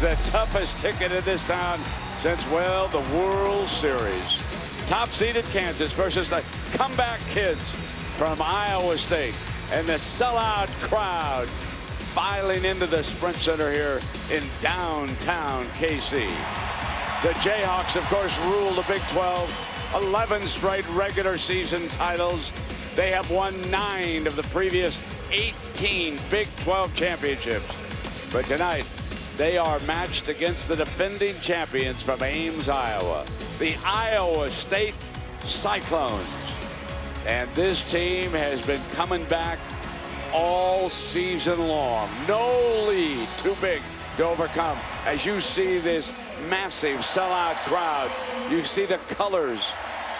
is the toughest ticket in this town since, well, the World Series. Top-seeded Kansas versus the comeback kids from Iowa State. And the sellout crowd filing into the Sprint Center here in downtown KC. The Jayhawks, of course, rule the Big 12. 11 straight regular season titles. They have won 9 of the previous 18 Big 12 championships. But tonight, they are matched against the defending champions from Ames, Iowa, the Iowa State Cyclones. And this team has been coming back all season long. No lead too big to overcome. As you see this massive sellout crowd, you see the colors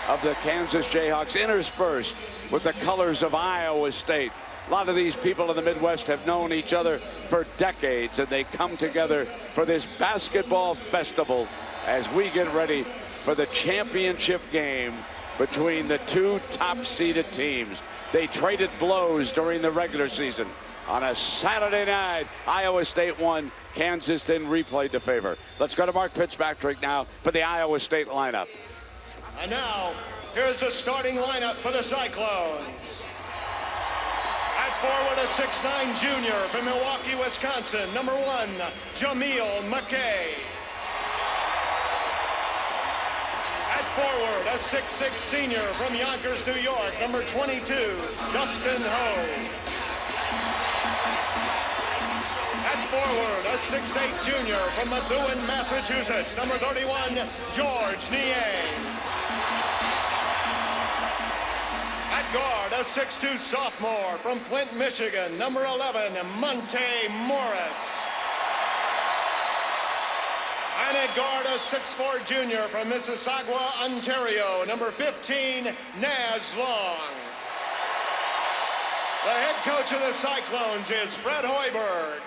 of the Kansas Jayhawks interspersed with the colors of Iowa State. A lot of these people in the Midwest have known each other for decades, and they come together for this basketball festival as we get ready for the championship game between the two top-seeded teams. They traded blows during the regular season. On a Saturday night, Iowa State won. Kansas then replayed the favor. Let's go to Mark Fitzpatrick now for the Iowa State lineup. And now, here's the starting lineup for the Cyclones. At forward, a 6'9" junior from Milwaukee, Wisconsin, number 1, Jameel McKay. At forward, a 6'6" senior from Yonkers, New York, number 22, Dustin Ho. At forward, a 6'8" junior from Methuen, Massachusetts, number 31, George Niang. At guard, a 6'2" sophomore from Flint, Michigan, number 11, Monte Morris. And at guard, a 6'4" junior from Mississauga, Ontario, number 15, Naz Long. The head coach of the Cyclones is Fred Hoiberg.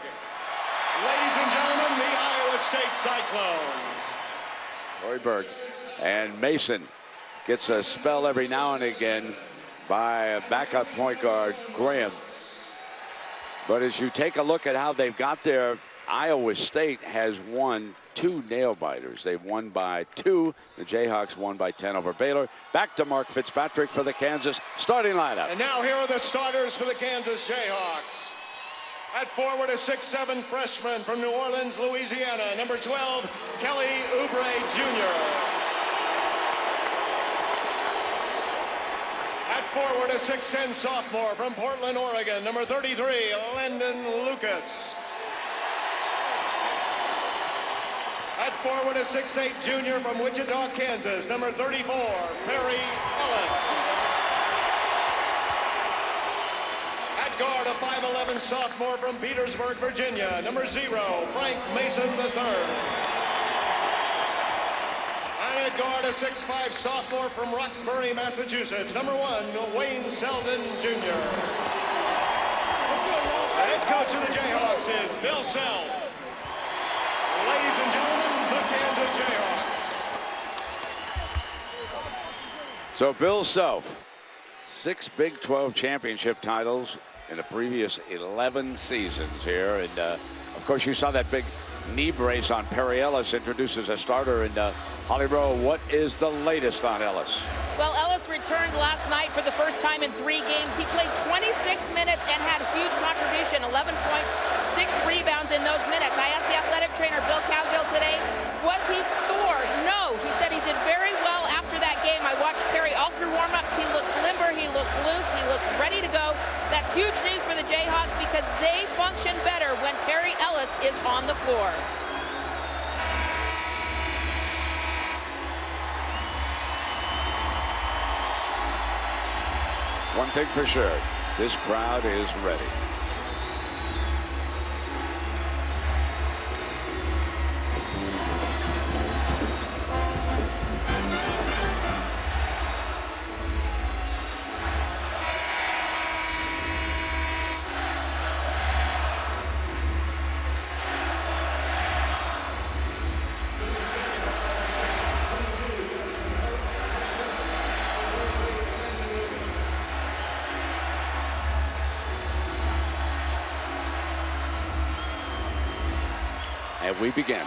Ladies and gentlemen, the Iowa State Cyclones. Hoiberg and Mason gets a spell every now and again by a backup point guard, Graham. But as you take a look at how they've got there, Iowa State has won 2 nail-biters. They've won by 2. The Jayhawks won by 10 over Baylor. Back to Mark Fitzpatrick for the Kansas starting lineup. And now here are the starters for the Kansas Jayhawks. At forward, a 6'7" freshman from New Orleans, Louisiana, number 12, Kelly Oubre Jr. At forward, a 6'10" sophomore from Portland, Oregon, number 33, Landon Lucas. At forward, a 6'8" junior from Wichita, Kansas, number 34, Perry Ellis. At guard, a 5'11" sophomore from Petersburg, Virginia, number 0, Frank Mason III. And at guard, a 6'5" sophomore from Roxbury, Massachusetts, number 1, Wayne Selden Jr. The head coach of the Jayhawks is Bill Self. Ladies and gentlemen, the Kansas Jayhawks. So Bill Self, 6 Big 12 championship titles in the previous 11 seasons here. And of course, you saw that big knee brace on Perry Ellis, introduces a starter. And Holly Rowe, what is the latest on Ellis? Well, Ellis returned last night for the first time in 3 games. He played 26 minutes and had a huge contribution, 11 points, 6 rebounds in those minutes. I asked the athletic trainer, Bill Cowgill, today, was he sore? No, he said he did very well after that game. I watched Perry all through warm-ups. He looks limber, he looks loose, he looks ready to go. That's huge news for the Jayhawks because they function better when Perry Ellis is on the floor. One thing for sure, this crowd is ready. And we begin.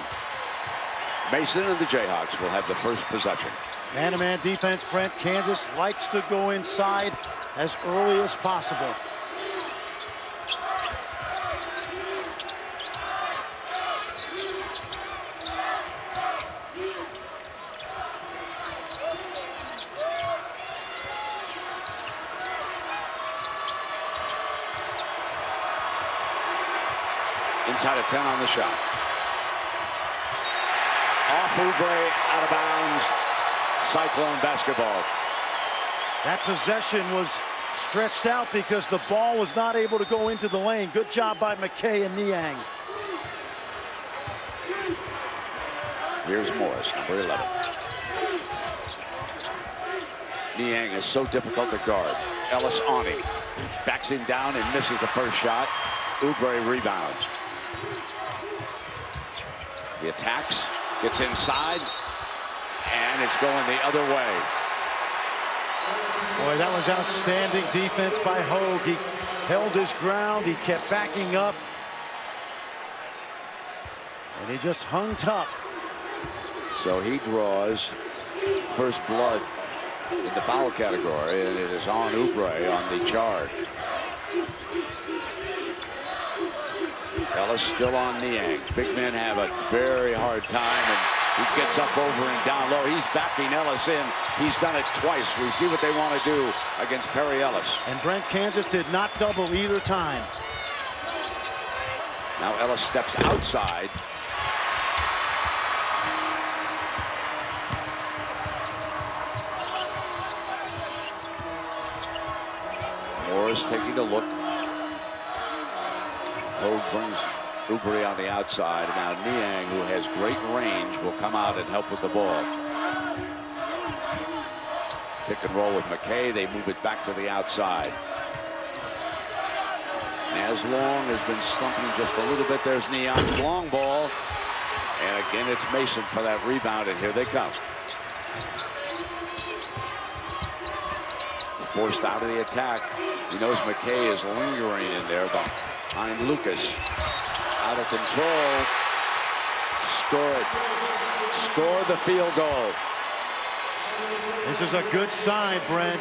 Mason and the Jayhawks will have the first possession. Man-to-man defense, Brent. Kansas likes to go inside as early as possible. Inside of 10 on the shot. Off Oubre, out of bounds. Cyclone basketball. That possession was stretched out because the ball was not able to go into the lane. Good job by McKay and Niang. Here's Morris, number 11. Niang is so difficult to guard. Ellis on him. Backs him down and misses the first shot. Oubre rebounds. He attacks, gets inside, and it's going the other way. Boy, that was outstanding defense by Hogue. He held his ground. He kept backing up. And he just hung tough. So he draws first blood in the foul category, and it is on Oubre on the charge. Ellis still on Niang. Big men have a very hard time, and he gets up over and down low. He's backing Ellis in. He's done it twice. We see what they want to do against Perry Ellis. And Brent, Kansas did not double either time. Now Ellis steps outside. Morris taking a look. Hogue brings Oubre on the outside. Now Niang, who has great range, will come out and help with the ball. Pick and roll with McKay. They move it back to the outside. As Long has been slumping just a little bit. There's Niang's long ball. And again, it's Mason for that rebound, and here they come. Forced out of the attack. He knows McKay is lingering in there behind Lucas. Out of control. Score it. Score the field goal. This is a good sign, Brent.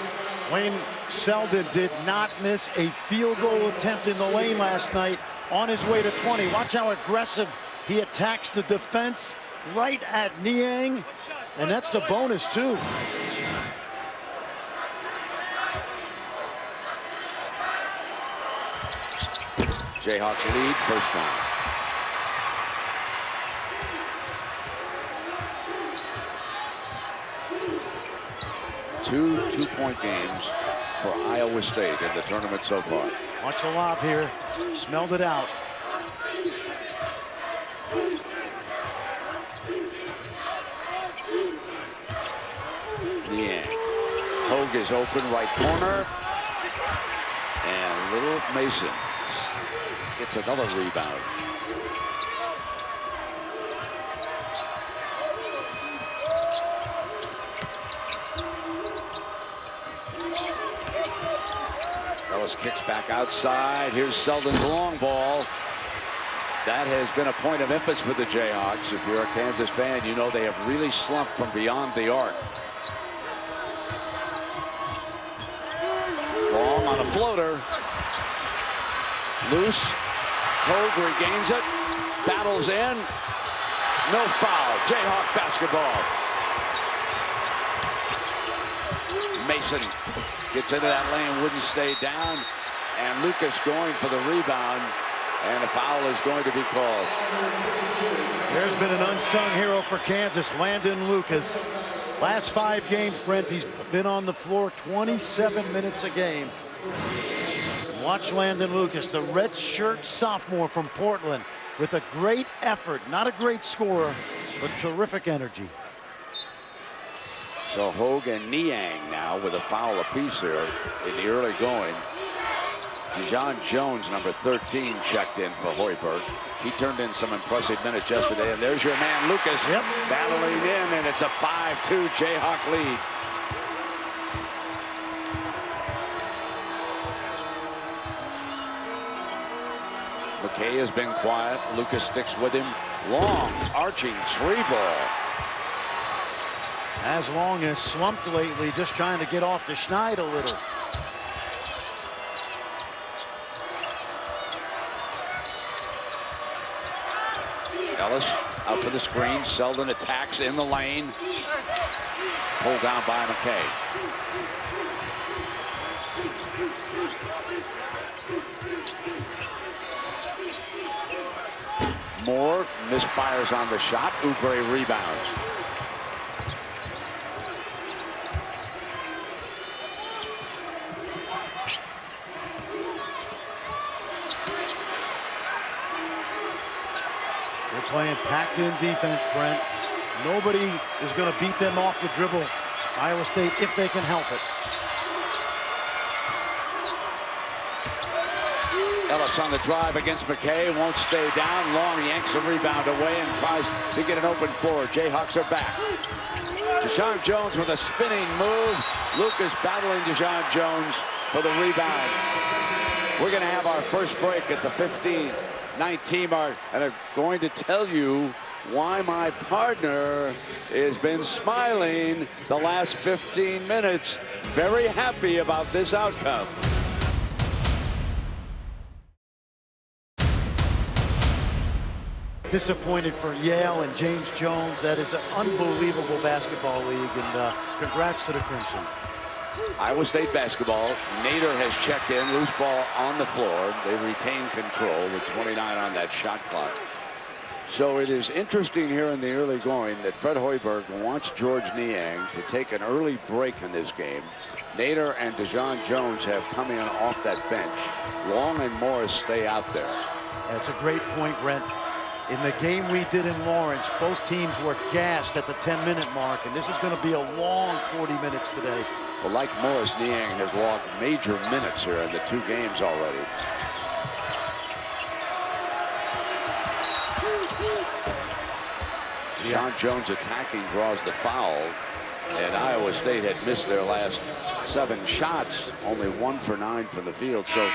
Wayne Selden did not miss a field goal attempt in the lane last night on his way to 20. Watch how aggressive he attacks the defense right at Niang. And that's the bonus, too. Jayhawks lead first down. Two two-point games for Iowa State in the tournament so far. Watch the lob here. Smelled it out. Niang. Hogue is open right corner. And little Mason gets another rebound. Ellis kicks back outside. Here's Selden's long ball. That has been a point of emphasis for the Jayhawks. If you're a Kansas fan, you know they have really slumped from beyond the arc. Long on a floater. Loose. Hogue regains it. Battles in. No foul. Jayhawk basketball. Mason gets into that lane, wouldn't stay down. And Lucas going for the rebound. And a foul is going to be called. There's been an unsung hero for Kansas, Landon Lucas. Last 5 games, Brent, he's been on the floor 27 minutes a game. Watch Landon Lucas, the redshirt sophomore from Portland, with a great effort. Not a great scorer, but terrific energy. So Hogue and Niang now with a foul apiece here in the early going. Dijon Jones, number 13, checked in for Hoiberg. He turned in some impressive minutes yesterday. And there's your man, Lucas, battling in, and it's a 5-2 Jayhawk lead. McKay has been quiet. Lucas sticks with him. Long, arching 3-ball. As Long as slumped lately, just trying to get off the schneid a little. Ellis out for the screen. Selden attacks in the lane. Pulled down by McKay. Moore misfires on the shot. Oubre rebounds. They're playing packed-in defense, Brent. Nobody is going to beat them off the dribble. It's Iowa State if they can help it. Ellis on the drive against McKay, won't stay down. Long yanks a rebound away and tries to get an open floor. Jayhawks are back. Deshaun Jones with a spinning move. Lucas battling Deshaun Jones for the rebound. We're going to have our first break at the 15-19 mark, and I'm going to tell you why my partner has been smiling the last 15 minutes. Very happy about this outcome. Disappointed for Yale and James Jones. That is an unbelievable basketball league, and congrats to the Crimson. Iowa State basketball. Nader has checked in. Loose ball on the floor. They retain control with 29 on that shot clock. So it is interesting here in the early going that Fred Hoiberg wants George Niang to take an early break in this game. Nader and Deshaun Jones have come in off that bench. Long and Morris stay out there. That's a great point, Brent. In the game we did in Lawrence, both teams were gassed at the 10-minute mark, and this is going to be a long 40 minutes today. Well, like Morris, Niang has logged major minutes here in the 2 games already. Deshaun Jones attacking draws the foul, and Iowa State had missed their last 7 shots, only 1 for 9 from the field. So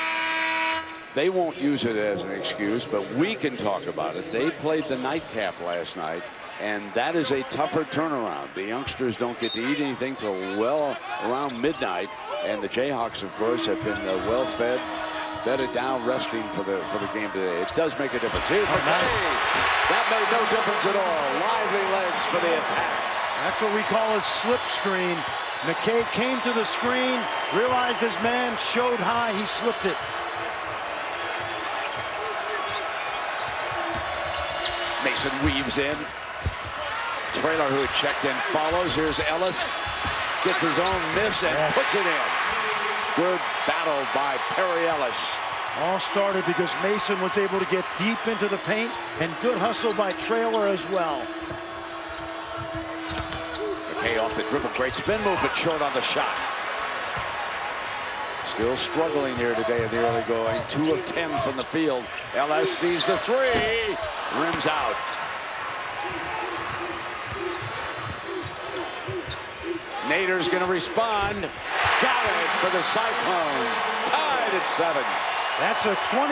they won't use it as an excuse, but we can talk about it. They played the nightcap last night, and that is a tougher turnaround. The youngsters don't get to eat anything till well around midnight, and the Jayhawks, of course, have been well-fed, bedded down, resting for the game today. It does make a difference. Here's McKay. That made no difference at all. Lively legs for the attack. That's what we call a slip screen. McKay came to the screen, realized his man showed high, he slipped it. Mason weaves in. Traylor, who had checked in, follows. Here's Ellis. Gets his own miss and puts it in. Good battle by Perry Ellis. All started because Mason was able to get deep into the paint, and good hustle by Traylor as well. McKay off the dribble. Great spin move, but short on the shot. Still struggling here today in the early going. 2 of 10 from the field. Ellis sees the 3. Rims out. Nader's going to respond. Got it for the Cyclones. Tied at 7. That's a 22%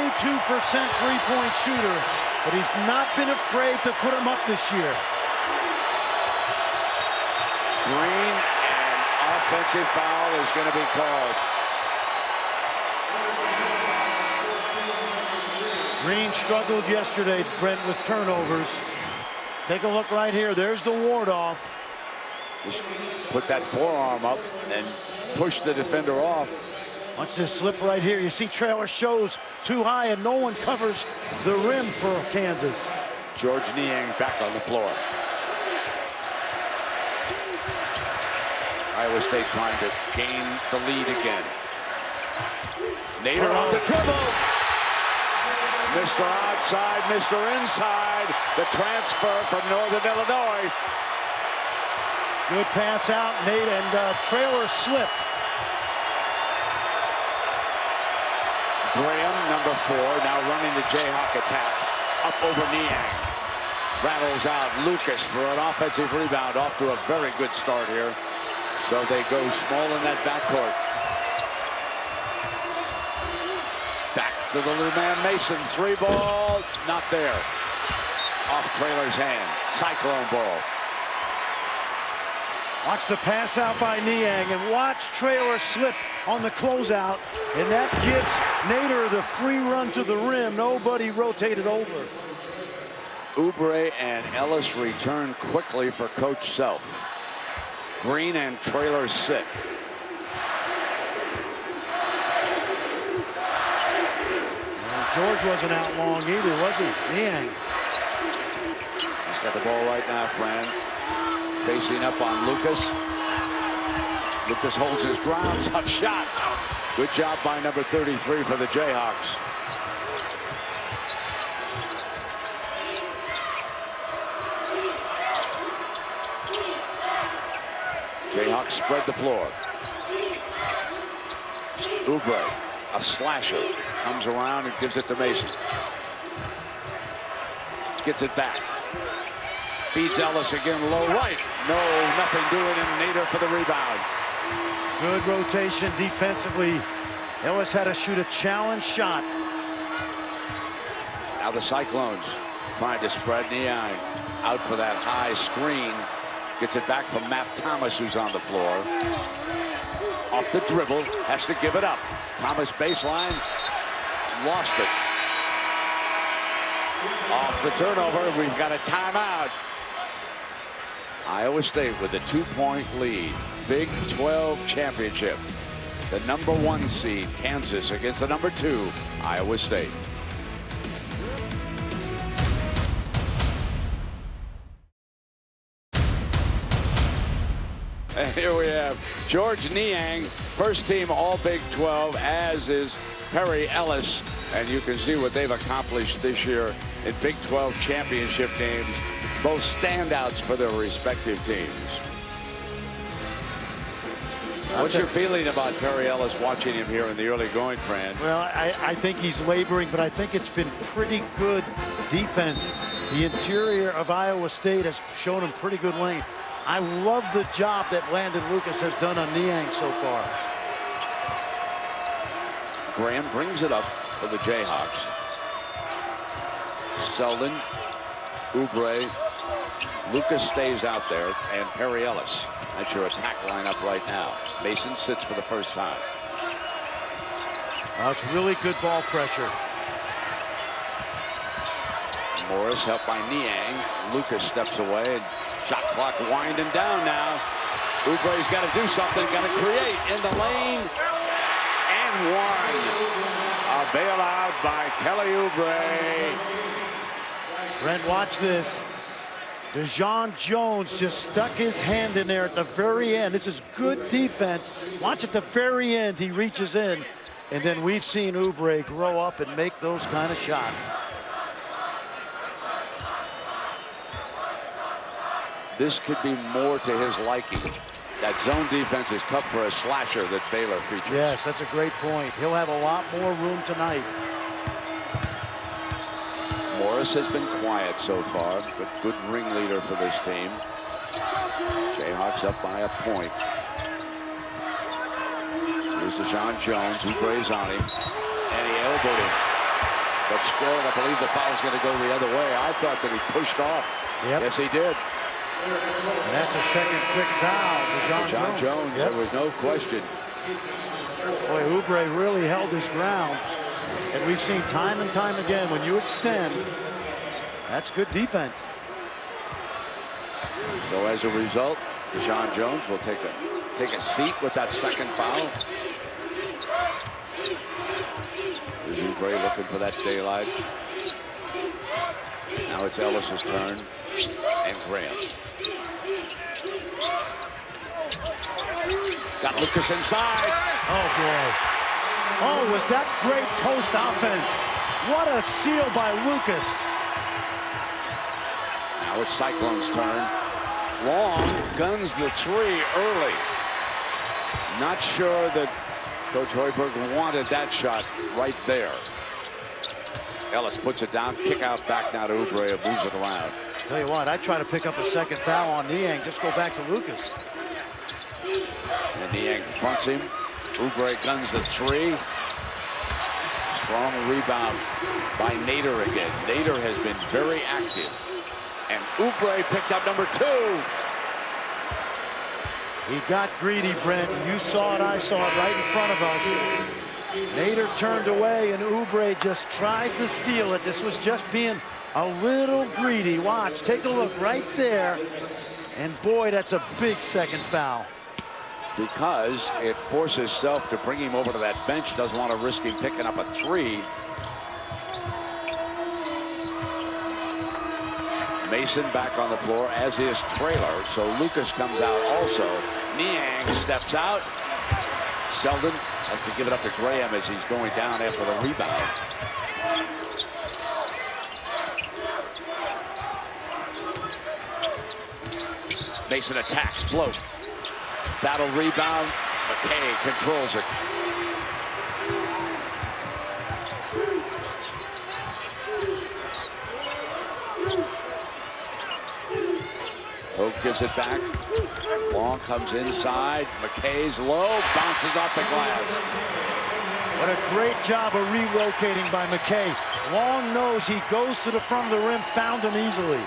three-point shooter, but he's not been afraid to put him up this year. Green, and offensive foul is going to be called. Green struggled yesterday, Brent, with turnovers. Take a look right here. There's the ward-off. Just put that forearm up and push the defender off. Watch this slip right here. You see Traylor shows too high, and no one covers the rim for Kansas. George Niang back on the floor. Iowa State trying to gain the lead again. Nader off the dribble. Mr. Outside, Mr. Inside. The transfer from Northern Illinois. Good pass out, Nate, and Traylor slipped. Graham, number 4, now running the Jayhawk attack. Up over Niang. Rattles out Lucas for an offensive rebound. Off to a very good start here. So they go small in that backcourt. Back To the little man Mason. 3 ball. Not there. Off Traylor's hand. Cyclone ball. Watch the pass out by Niang, and watch Traylor slip on the closeout, and that gives Nader the free run to the rim. Nobody rotated over. Oubre and Ellis return quickly for Coach Self. Green and Traylor sit. George wasn't out long either, was he? Niang. He's got the ball right now, Fran. Facing up on Lucas. Lucas holds his ground. Tough shot. Good job by number 33 for the Jayhawks. Jayhawks spread the floor. Oubre, a slasher, comes around and gives it to Mason. Gets it back. Feeds Ellis again low right. No, nothing doing, and Nader for the rebound. Good rotation defensively. Ellis had to shoot a challenge shot. Now the Cyclones trying to spread. Niang out for that high screen. Gets it back from Matt Thomas, who's on the floor. Off the dribble, has to give it up. Thomas baseline, lost it. Off the turnover, we've got a timeout. Iowa State with a 2-point lead. Big 12 championship. The number 1 seed, Kansas, against the number 2, Iowa State. And here we have George Niang, first team All Big 12, as is Perry Ellis. And you can see what they've accomplished this year in Big 12 championship games. Both standouts for their respective teams. What's your feeling about Perry Ellis watching him here in the early going, Fran? Well, I think he's laboring, but I think it's been pretty good defense. The interior of Iowa State has shown him pretty good length. I love the job that Landon Lucas has done on Niang so far. Graham brings it up for the Jayhawks. Selden, Oubre, Lucas stays out there, and Perry Ellis. That's your attack lineup right now. Mason sits for the first time. Well, it's really good ball pressure. Morris helped by Niang. Lucas steps away, and shot clock winding down now. Oubre's got to do something, got to create in the lane. And one. A bailout by Kelly Oubre. Brent, watch this. DeJon Jones just stuck his hand in there at the very end. This is good defense. Watch at the very end, he reaches in. And then we've seen Oubre grow up and make those kind of shots. This could be more to his liking. That zone defense is tough for a slasher that Baylor features. Yes, that's a great point. He'll have a lot more room tonight. Morris has been quiet so far, but good ringleader for this team. Jayhawks up by a point. Here's DeJon Jones, who plays on him, and he elbowed him. But scored, I believe the foul's going to go the other way. I thought that he pushed off. Yep. Yes, he did. And that's a second quick foul. DeJon Jones, yep. There was no question. Boy, Oubre really held his ground. And we've seen time and time again, when you extend, that's good defense. So as a result, DeJon Jones will take a seat with that second foul. There's Oubre looking for that daylight. Now it's Ellis's turn, and Graham. Got Lucas inside. Oh, boy. Oh, was that great post offense. What a seal by Lucas. Now it's Cyclones' turn. Long guns the 3 early. Not sure that Coach Hoiberg wanted that shot right there. Ellis puts it down, kick out back now to Oubre, and moves it around. Tell you what, I try to pick up a second foul on Niang, just go back to Lucas. And Niang fronts him. Oubre guns the 3. Strong rebound by Nader again. Nader has been very active. And Oubre picked up number 2. He got greedy, Brent. You saw it, I saw it right in front of us. Nader turned away, and Oubre just tried to steal it. This was just being a little greedy. Watch, take a look right there. And boy, that's a big second foul. Because it forces Self to bring him over to that bench. Doesn't want to risk him picking up a 3. Mason back on the floor, as is Traylor. So Lucas comes out also. Niang steps out. Selden has to give it up to Graham as he's going down after the rebound. Mason attacks, float. Battle rebound. McKay controls it. Hope gives it back. Long comes inside. McKay's low, bounces off the glass. What a great job of relocating by McKay. Long knows he goes to the front of the rim, found him easily.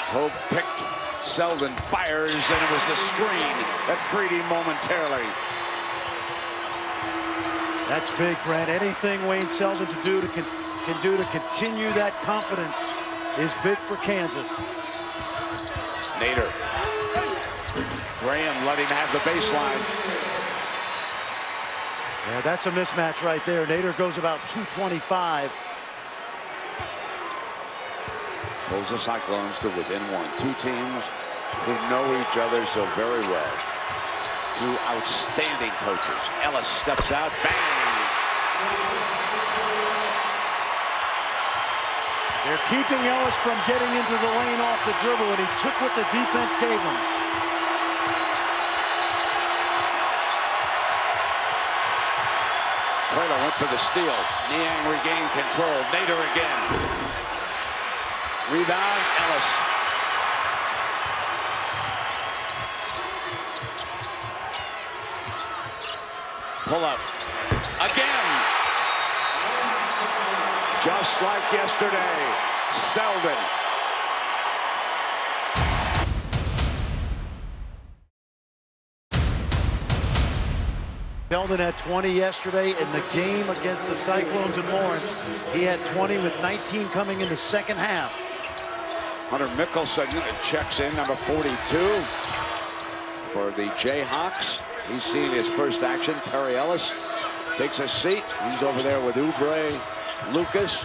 Hope picked, Selden fires, and it was the screen that freed him momentarily. That's big, Brent. Anything Wayne Selden can do to continue that confidence is big for Kansas. Nader. Graham letting him have the baseline. Yeah, that's a mismatch right there. Nader goes about 225. Pulls the Cyclones to within 1. Two teams who know each other so very well. Two outstanding coaches. Ellis steps out, bang! They're keeping Ellis from getting into the lane off the dribble, and he took what the defense gave him. Traylor went for the steal. Niang regained control. Nader again. Rebound, Ellis. Pull up. Again. Just like yesterday. Selden. Selden had 20 yesterday in the game against the Cyclones in Lawrence. He had 20 with 19 coming in the second half. Hunter Mickelson checks in, number 42 for the Jayhawks. He's seen his first action. Perry Ellis takes a seat. He's over there with Oubre, Lucas.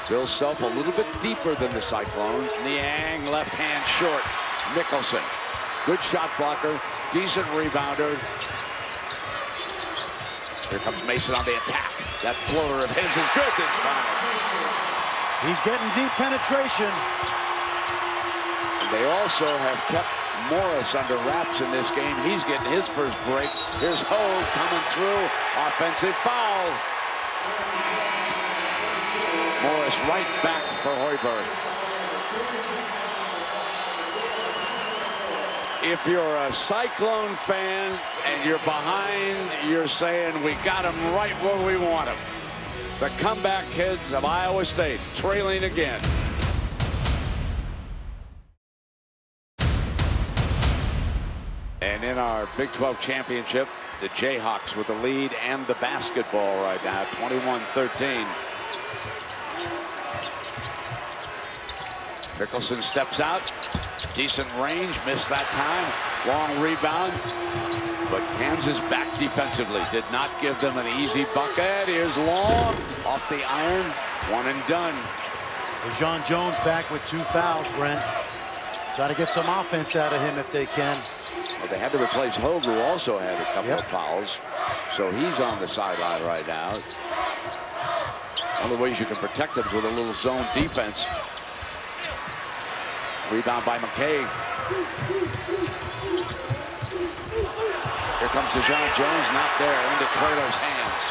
Bill Self a little bit deeper than the Cyclones. Niang left hand short. Mickelson, good shot blocker, decent rebounder. Here comes Mason on the attack. That floater of his is good this time. He's getting deep penetration. They also have kept Morris under wraps in this game. He's getting his first break. Here's Hogue coming through. Offensive foul. Morris right back for Hoiberg. If you're a Cyclone fan and you're behind, you're saying we got him right where we want him. The comeback kids of Iowa State trailing again. And in our Big 12 championship, the Jayhawks with the lead and the basketball right now, 21-13. Mickelson steps out. Decent range, missed that time. Long rebound. But Kansas back defensively. Did not give them an easy bucket. Here's Long off the iron. One and done. John Jones back with 2 fouls, Brent. Try to get some offense out of him if they can. Well, they had to replace Hogue, who also had a couple of fouls. So he's on the sideline right now. One of the ways you can protect them is with a little zone defense. Rebound by McKay. Here comes DeJohn Jones, not there, into Traylor's hands.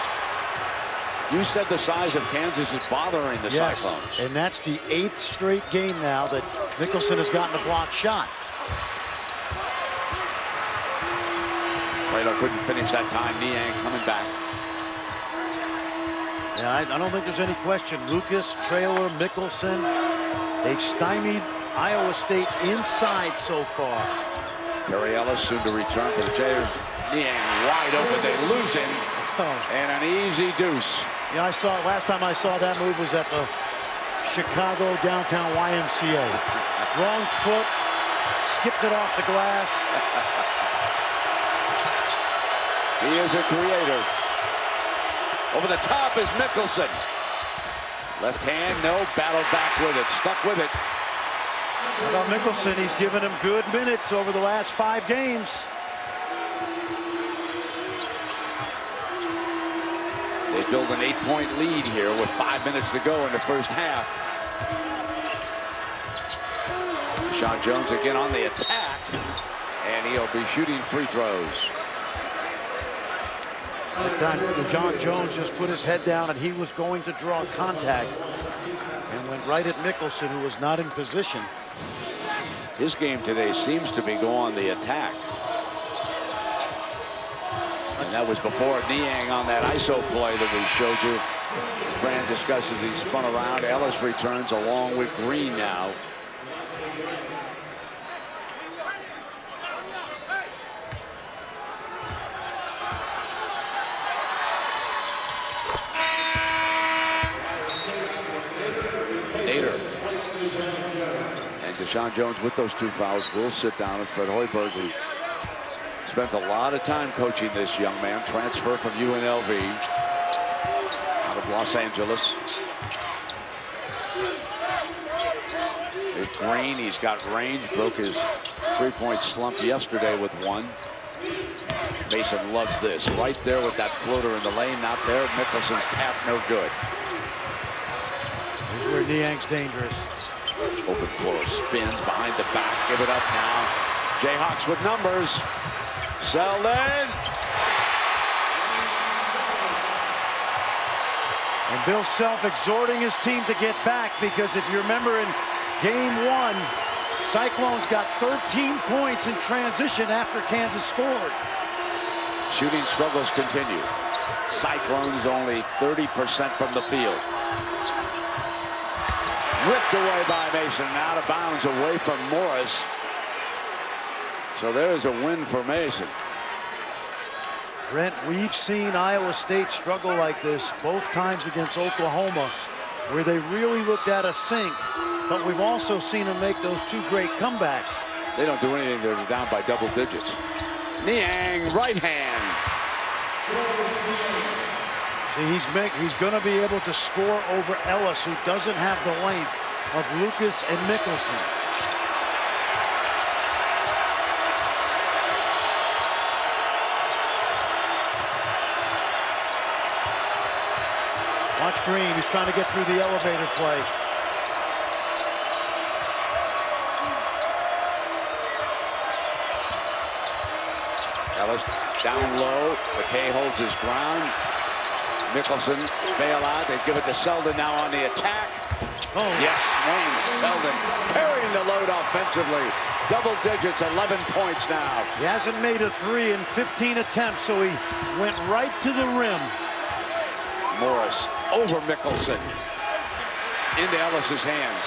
You said the size of Kansas is bothering the Cyclones. And that's the 8th straight game now that Mickelson has gotten a blocked shot. Traylor couldn't finish that time. Niang coming back. Yeah, I don't think there's any question. Lucas, Traylor, Mickelson, they've stymied Iowa State inside so far. Perry Ellis soon to return for the Jayers. Niang wide open. They lose him. And an easy deuce. Yeah, I saw it. Last time I saw that move was at the Chicago downtown YMCA. Wrong foot, skipped it off the glass. He is a creator. Over the top is Mickelson. Left hand, no, battled back with it, stuck with it. How about Mickelson? He's given him good minutes over the last 5 games. They build an 8-point lead here with 5 minutes to go in the first half. Deshaun Jones again on the attack, and he'll be shooting free throws. That time, Deshaun Jones just put his head down, and he was going to draw contact and went right at Mickelson, who was not in position. His game today seems to be go on the attack. And that was before Niang on that ISO play that we showed you. Fran discusses he spun around. Ellis returns along with Green now. Nader. And Deshaun Jones with those 2 fouls will sit down, and Fred Hoiberg, who spent a lot of time coaching this young man, transfer from UNLV out of Los Angeles. With Green, he's got range, broke his 3-point slump yesterday with 1. Mason loves this. Right there with that floater in the lane, not there. Mickelson's tap, no good. Here's where Niang's dangerous. Open floor, spins behind the back, give it up now. Jayhawks with numbers. Selden. And Bill Self exhorting his team to get back, because if you remember in game 1, Cyclones got 13 points in transition after Kansas scored. Shooting struggles continue. Cyclones only 30% from the field. Ripped away by Mason, out of bounds away from Morris. So there's a win for Mason. Brent, we've seen Iowa State struggle like this both times against Oklahoma, where they really looked at a sink, but we've also seen them make those 2 great comebacks. They don't do anything, they're down by double digits. Niang, right hand. See, he's going to be able to score over Ellis, who doesn't have the length of Lucas and Mickelson. Watch Green, he's trying to get through the elevator play. Ellis down low. McKay holds his ground. Mickelson bail out. They give it to Selden now on the attack. Oh, yes, Wayne Selden carrying the load offensively. Double digits, 11 points now. he hasn't made a 3 in 15 attempts, so he went right to the rim. Morris over Mickelson. Into Ellis's hands.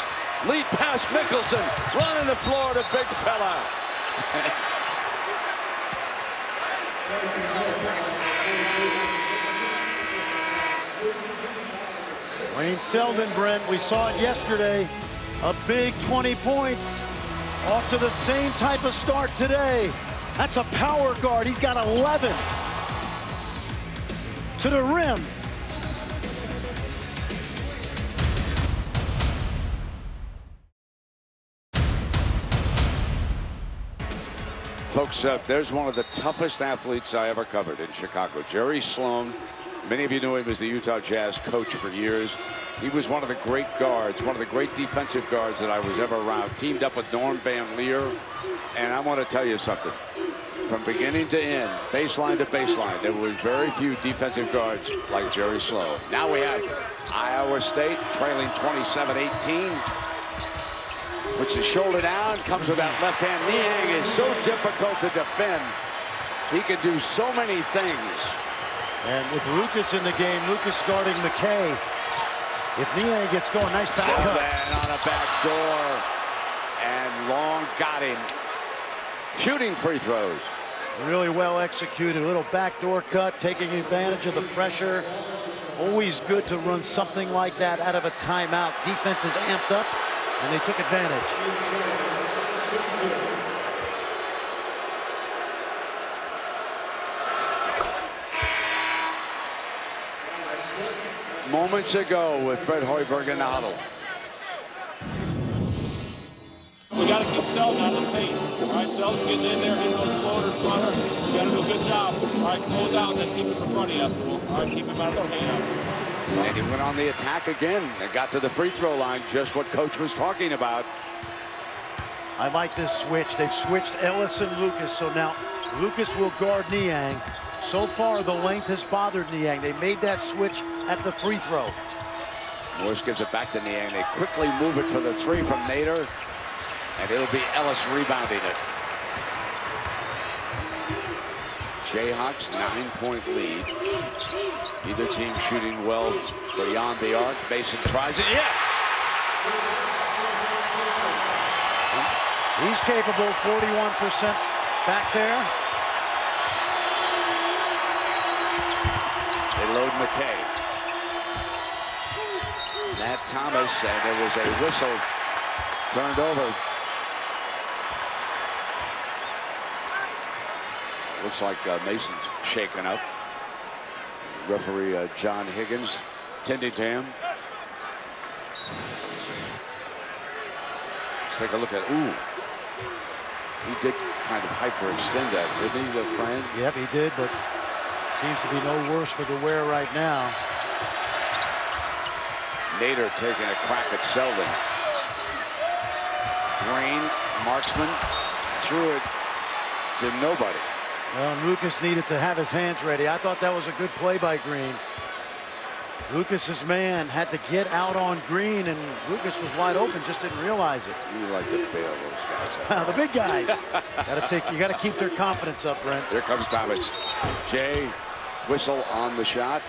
Lead pass Mickelson. Running the floor to big fella. Wayne Selden, Brent, we saw it yesterday. A big 20 points. Off to the same type of start today. That's a power guard. He's got 11. To the rim. Folks, there's one of the toughest athletes I ever covered in Chicago. Jerry Sloan. Many of you knew him as the Utah Jazz coach for years. He was one of the great guards, one of the great defensive guards that I was ever around. Teamed up with Norm Van Leer. And I want to tell you something. From beginning to end, baseline to baseline, there was very few defensive guards like Jerry Sloan. Now we have Iowa State trailing 27-18. Puts his shoulder down, comes with that left hand. Niang is so difficult to defend. He can do so many things. And with Lucas in the game, Lucas guarding McKay. If Niang gets going, nice back cut. Sylvan on a back door. And Long got him. Shooting free throws. Really well executed. A little backdoor cut, taking advantage of the pressure. Always good to run something like that out of a timeout. Defense is amped up, and they took advantage. Moments ago with Fred Hoiberg in the huddle. We got to keep Selden out of the paint. All right, Selden's getting in there, hitting those floaters, runners. You got to do a good job. All right, close out and then keep him in front of you. All right, keep him out of the paint. And he went on the attack again and got to the free throw line, just what Coach was talking about. I like this switch. They've switched Ellis and Lucas, so now Lucas will guard Niang. So far, the length has bothered Niang. They made that switch at the free throw. Morris gives it back to Niang. They quickly move it for the three from Nader. And it'll be Ellis rebounding it. Jayhawks 9-point lead. Either team shooting well beyond the arc. Mason tries it. Yes! He's capable, 41% back there. They load McKay. Nat Thomas, and there was a whistle turned over. Looks like Mason's shaken up. Referee John Higgins tending to him. Let's take a look at, ooh. He did kind of hyperextend that, didn't he, Fran? Yep, he did, but seems to be no worse for the wear right now. Nader taking a crack at Selden. Green, marksman, threw it to nobody. Well, Lucas needed to have his hands ready. I thought that was a good play by Green. Lucas's man had to get out on Green, and Lucas was wide open, just didn't realize it. You like to bail those guys out. The big guys. You got to keep their confidence up, Brent. Here comes Thomas. Jay, whistle on the shot.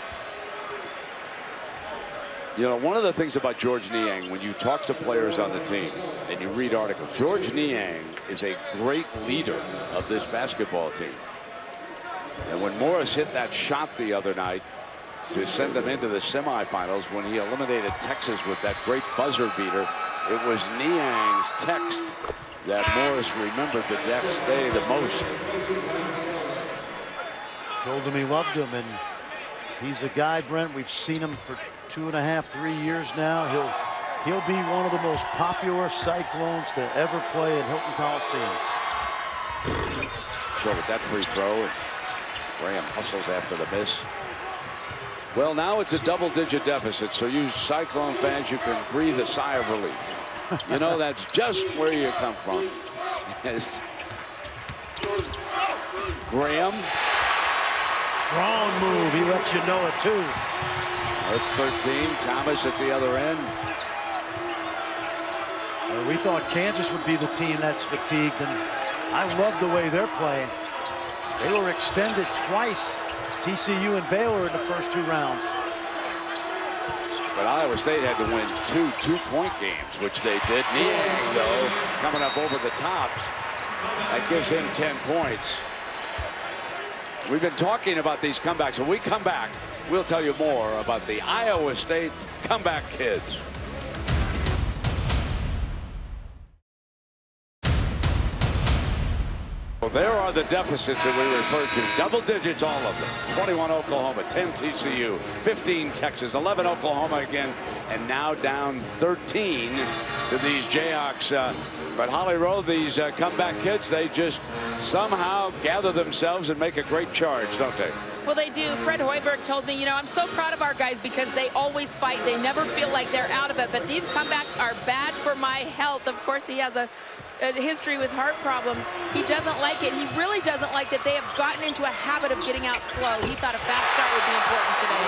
You know, one of the things about George Niang, when you talk to players on the team and you read articles, George Niang is a great leader of this basketball team. And when Morris hit that shot the other night to send them into the semifinals, when he eliminated Texas with that great buzzer beater, it was Niang's text that Morris remembered the next day the most. Told him he loved him, and he's a guy, Brent, we've seen him for 2.5, 3 years now. He'll be one of the most popular Cyclones to ever play in Hilton Coliseum. Short with that free throw. Graham hustles after the miss. Well, now it's a double-digit deficit, so you Cyclone fans, you can breathe a sigh of relief. You know, that's just where you come from. Graham. Strong move. He lets you know it, too. It's 13. Thomas at the other end. We thought Kansas would be the team that's fatigued, and I love the way they're playing. They were extended twice, TCU and Baylor, in the first 2 rounds. But Iowa State had to win 2 two-point games, which they did. Niang, though, coming up over the top. That gives him 10 points. We've been talking about these comebacks. When we come back, we'll tell you more about the Iowa State comeback kids. Well, there are the deficits that we referred to. Double digits, all of them. 21 Oklahoma, 10 TCU, 15 Texas, 11 Oklahoma again, and now down 13 to these Jayhawks. But Holly Rowe, these comeback kids, they just somehow gather themselves and make a great charge, don't they? Well, they do. Fred Hoiberg told me, you know, I'm so proud of our guys because they always fight. They never feel like they're out of it. But these comebacks are bad for my health. Of course, he has a history with heart problems. He doesn't like it. He really doesn't like that they have gotten into a habit of getting out slow. He thought a fast start would be important today.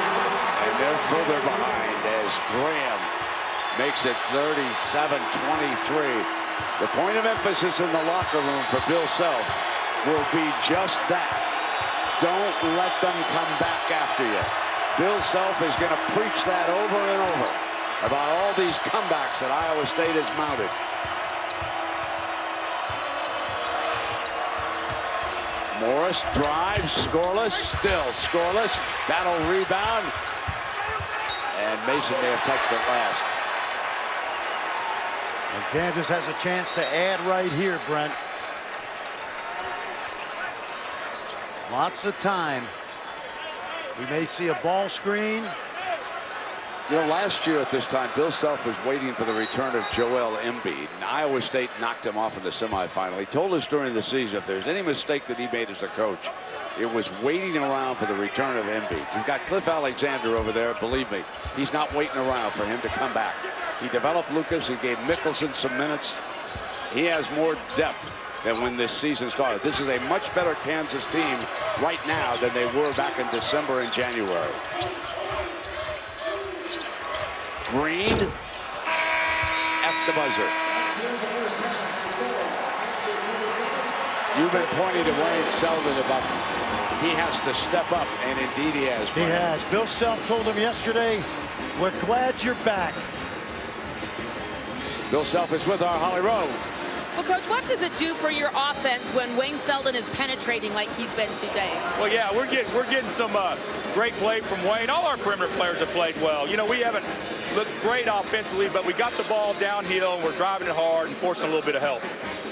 And they're further behind as Graham makes it 37-23. The point of emphasis in the locker room for Bill Self will be just that. don't let them come back after you. Bill Self is going to preach that over and over about all these comebacks that Iowa State has mounted. Morris drives, scoreless, still scoreless. That'll rebound. And Mason may have touched it last. And Kansas has a chance to add right here, Brent. Lots of time. We may see a ball screen. You know, last year at this time, Bill Self was waiting for the return of Joel Embiid, and Iowa State knocked him off in the semifinal. He told us during the season if there's any mistake that he made as a coach, it was waiting around for the return of Embiid. You've got Cliff Alexander over there. Believe me, he's not waiting around for him to come back. He developed Lucas. He gave Mickelson some minutes. He has more depth than when this season started. This is a much better Kansas team right now than they were back in December and January. Green at the buzzer. You've been pointing to Wayne Selden about he has to step up, and indeed he has. He has. Bill Self told him yesterday, we're glad you're back. Bill Self is with our Holly Rowe. Well, Coach, what does it do for your offense when Wayne Selden is penetrating like he's been today? Well, yeah, we're getting some great play from Wayne. All our perimeter players have played well. You know, we haven't looked great offensively, but we got the ball downhill, and we're driving it hard and forcing a little bit of help.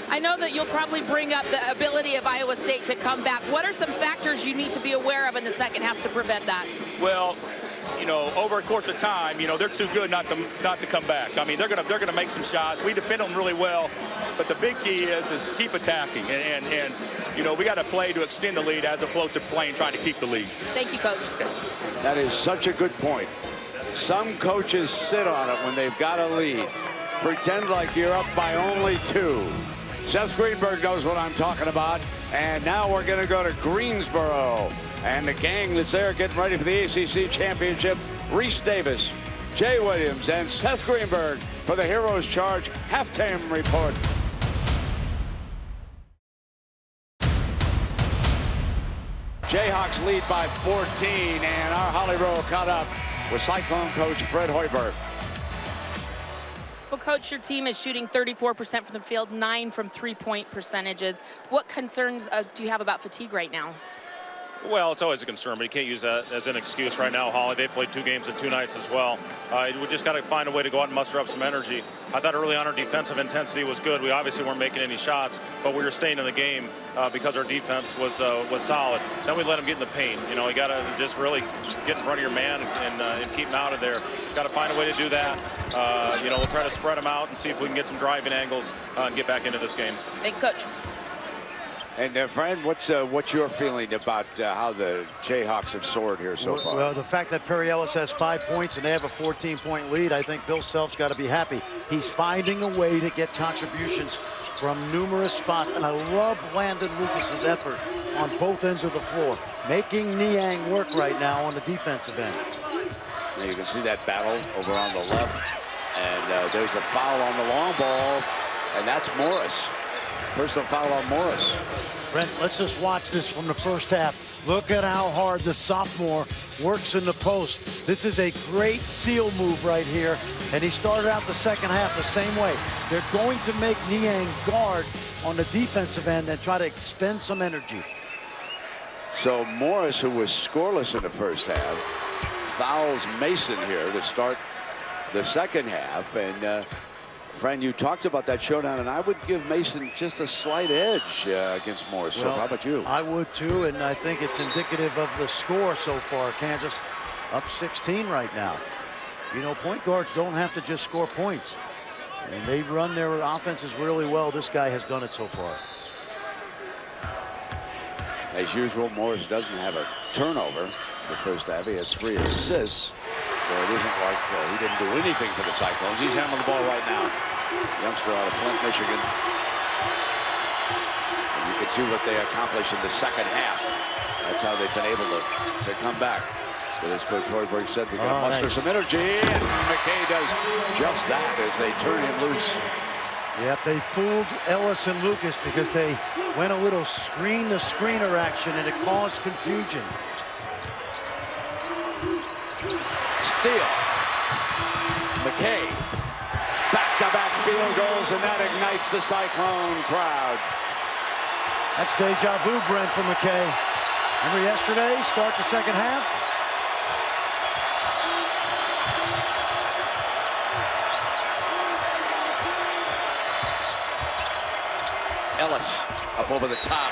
I know that you'll probably bring up the ability of Iowa State to come back. What are some factors you need to be aware of in the second half to prevent that? Well, you know, over a course of time, you know, they're too good not to come back. I mean, they're gonna make some shots. We defend them really well, but the big key is keep attacking, and you know, we got to play to extend the lead as opposed to trying to keep the lead. Thank you, Coach. That is such a good point. Some coaches sit on it when they've got a lead. Pretend like you're up by only 2. Seth Greenberg knows what I'm talking about. And now we're going to go to Greensboro. And the gang that's there getting ready for the ACC Championship, Reese Davis, Jay Williams, and Seth Greenberg for the Heroes Charge halftime report. Jayhawks lead by 14, and our Holly Rowe caught up with Cyclone coach Fred Hoiberg. Well, Coach, your team is shooting 34% from the field, 9 from three-point percentages. What concerns do you have about fatigue right now? Well, it's always a concern, but you can't use that as an excuse right now, Holly. They played 2 games in 2 nights as well. We just got to find a way to go out and muster up some energy. I thought early on our defensive intensity was good. We obviously weren't making any shots, but we were staying in the game because our defense was solid. Then we let them get in the paint. You know, you got to just really get in front of your man and keep them out of there. Got to find a way to do that. You know, we'll try to spread them out and see if we can get some driving angles and get back into this game. Thanks, Coach. And Fran, what's your feeling about how the Jayhawks have soared here so far? Well, the fact that Perry Ellis has 5 points and they have a 14-point lead, I think Bill Self's got to be happy. He's finding a way to get contributions from numerous spots, and I love Landon Lucas's effort on both ends of the floor, making Niang work right now on the defensive end. Now you can see that battle over on the left, and there's a foul on the long ball, and that's Morris. Personal foul on Morris. Brent, let's just watch this from the first half. Look at how hard the sophomore works in the post. This is a great seal move right here, and he started out the second half the same way. They're going to make Niang guard on the defensive end and try to expend some energy. So Morris, who was scoreless in the first half, fouls Mason here to start the second half, and Fran, you talked about that showdown, and I would give Mason just a slight edge against Morris. So how about you? I would too, and I think it's indicative of the score so far. Kansas up 16 right now. You know, point guards don't have to just score points. And they run their offenses really well. This guy has done it so far. As usual, Morris doesn't have a turnover the first half. He had 3 assists. So it isn't like he didn't do anything for the Cyclones. He's handling the ball right now. Youngster out of Flint, Michigan. And you can see what they accomplished in the second half. That's how they've been able to come back. But as Coach Hoiberg said, they've got to muster some energy. And McKay does just that as they turn him loose. Yep, they fooled Ellis and Lucas because they went a little screen-to-screener action, and it caused confusion. Steal. McKay. Back-to-back field goals, and that ignites the Cyclone crowd. That's deja vu, Brent, for McKay. Remember yesterday, start the second half? Ellis up over the top.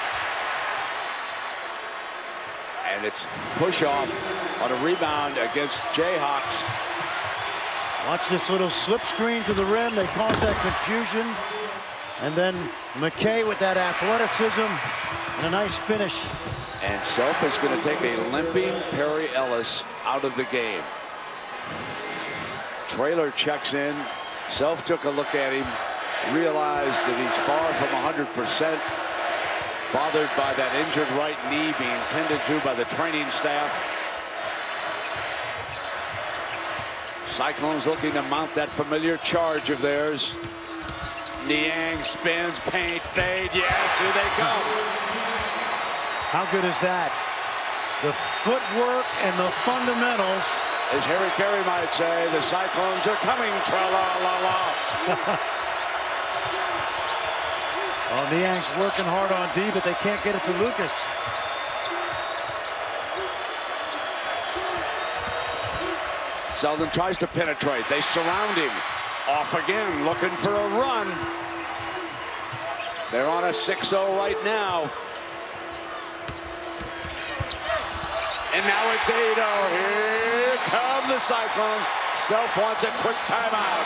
And it's push off on a rebound against Jayhawks. Watch this little slip screen to the rim. They caused that confusion. And then McKay with that athleticism and a nice finish. And Self is going to take a limping Perry Ellis out of the game. Traylor checks in. Self took a look at him, realized that he's far from 100%, bothered by that injured right knee being tended to by the training staff. Cyclones looking to mount that familiar charge of theirs. Niang spins, paint, fade. Yes, here they come. How good is that? The footwork and the fundamentals. As Harry Carey might say, the Cyclones are coming, tra-la-la-la. Oh, Niang's working hard on D, but they can't get it to Lucas. Selden tries to penetrate. They surround him. Off again, looking for a run. They're on a 6-0 right now. And now it's 8-0. Here come the Cyclones. Self wants a quick timeout.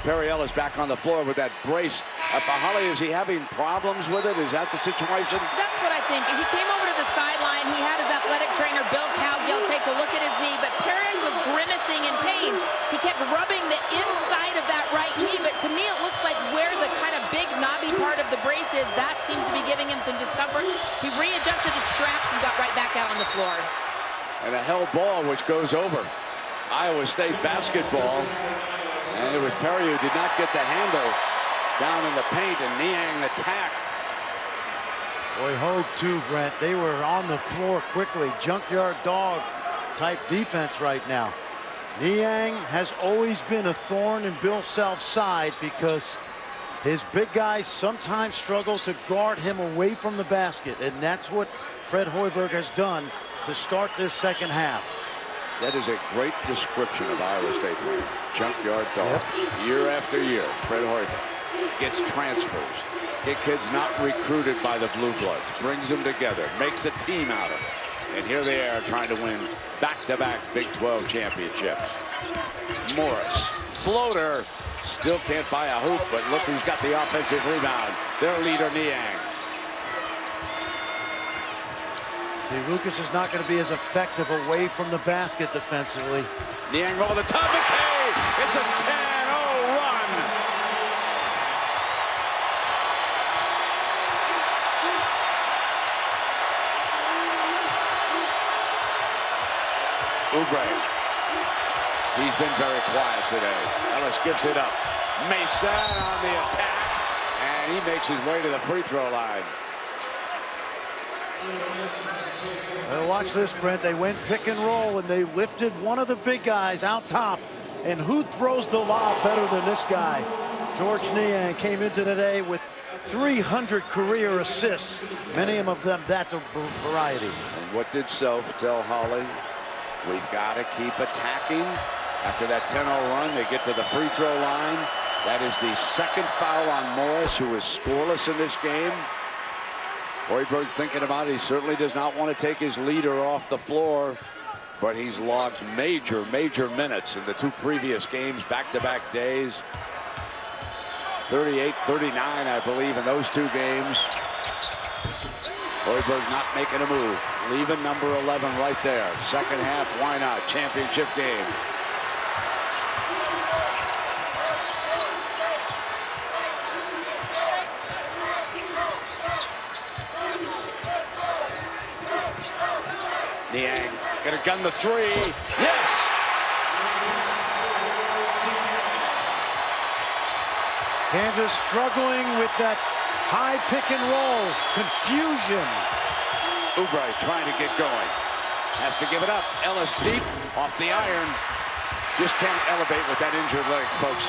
Perry Ellis back on the floor with that brace. Holly, is he having problems with it? Is that the situation? That's what I think. He came over to the sideline. He had his athletic trainer, Bill Cowgill, take a look at his knee, but Perry was grimacing in pain. He kept rubbing the inside of that right knee, but to me it looks like where the kind of big knobby part of the brace is, that seems to be giving him some discomfort. He readjusted his straps and got right back out on the floor. And a held ball which goes over. Iowa State basketball. And it was Perry who did not get the handle down in the paint, and Niang attacked. Boy, Hogue too, Brent. They were on the floor quickly. Junkyard dog type defense right now. Niang has always been a thorn in Bill Self's side because his big guys sometimes struggle to guard him away from the basket, and that's what Fred Hoiberg has done to start this second half. That is a great description of Iowa State fans. Junkyard dogs. Yep. Year after year, Fred Hoiberg gets transfers. Get kids not recruited by the Blue Bloods. Brings them together. Makes a team out of it. And here they are trying to win back-to-back Big 12 championships. Morris. Floater. Still can't buy a hoop, but look who's got the offensive rebound. Their leader, Niang. See, Lucas is not going to be as effective away from the basket defensively. Niang over the top. McKay! It's a 10-0 run. Oubre. He's been very quiet today. Ellis gives it up. Mason on the attack. And he makes his way to the free throw line. Well, watch this, Brent. They went pick and roll, and they lifted one of the big guys out top. And who throws the lob better than this guy? George Niang came into today with 300 career assists, many of them that variety. And what did Self tell Holly? We've got to keep attacking. After that 10-0 run, they get to the free throw line. That is the second foul on Morris, who is scoreless in this game. Hoiberg thinking about it. He certainly does not want to take his leader off the floor, but he's logged major minutes in the two previous games, back-to-back days. 38, 39, I believe, in those two games. Hoiberg not making a move, leaving number 11 right there. Second half, why not? Championship game. Gonna gun the three. Yes! Kansas struggling with that high pick and roll. Confusion. Oubre trying to get going. Has to give it up. Ellis deep off the iron. Just can't elevate with that injured leg, folks.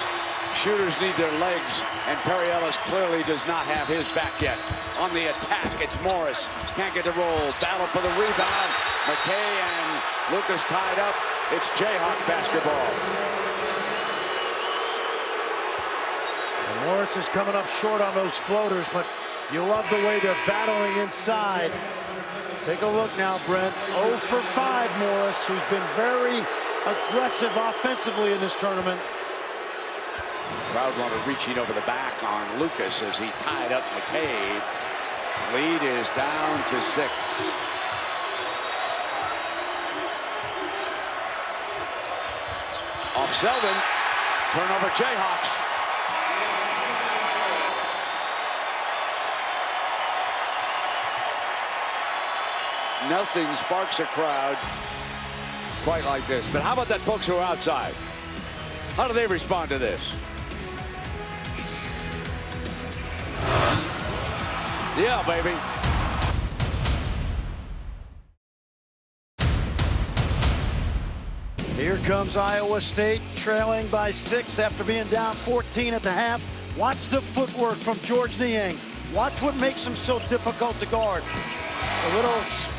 Shooters need their legs, and Perry Ellis clearly does not have his back yet. On the attack, it's Morris. Can't get the roll. Battle for the rebound. McKay and Lucas tied up. It's Jayhawk basketball. And Morris is coming up short on those floaters, but you love the way they're battling inside. Take a look now, Brent. 0 for 5, Morris, who's been very aggressive offensively in this tournament. Crowd wanted reaching over the back on Lucas as he tied up McCabe. Lead is down to 6. Off Selden. Turnover Jayhawks. Nothing sparks a crowd quite like this. But how about that folks who are outside? How do they respond to this? Yeah, baby. Here comes Iowa State trailing by 6 after being down 14 at the half. Watch the footwork from George Niang. Watch what makes him so difficult to guard. A little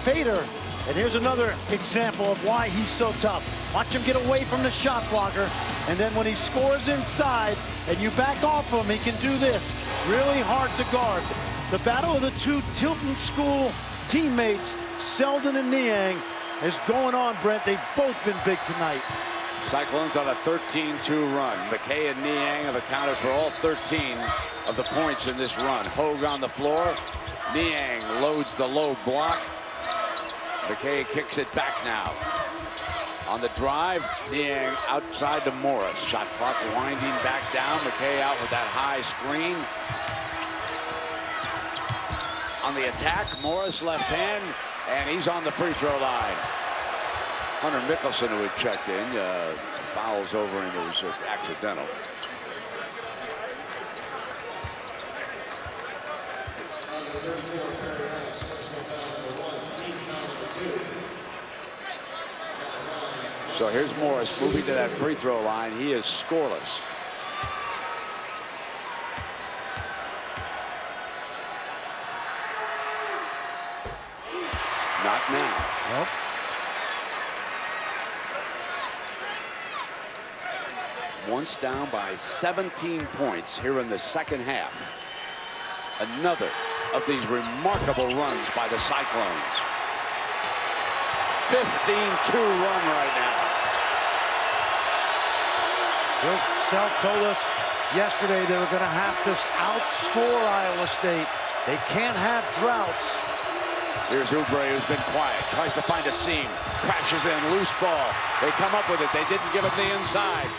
fader. And here's another example of why he's so tough. Watch him get away from the shot blocker. And then when he scores inside and you back off him, he can do this. Really hard to guard. The battle of the two Tilton School teammates, Selden and Niang, is going on, Brent. They've both been big tonight. Cyclones on a 13-2 run. McKay and Niang have accounted for all 13 of the points in this run. Hogue on the floor. Niang loads the low block. McKay kicks it back now. On the drive, Niang outside to Morris. Shot clock winding back down. McKay out with that high screen. On the attack, Morris left hand, and he's on the free throw line. Hunter Mickelson, who had checked in, fouls over and it was accidental. So here's Morris moving to that free throw line. He is scoreless. Not now. Nope. Once down by 17 points here in the second half. Another of these remarkable runs by the Cyclones. 15-2 run right now. Bill Self told us yesterday they were going to have to outscore Iowa State. They can't have droughts. Here's Oubre, who's been quiet, tries to find a seam, crashes in, loose ball. They come up with it. They didn't give him the inside.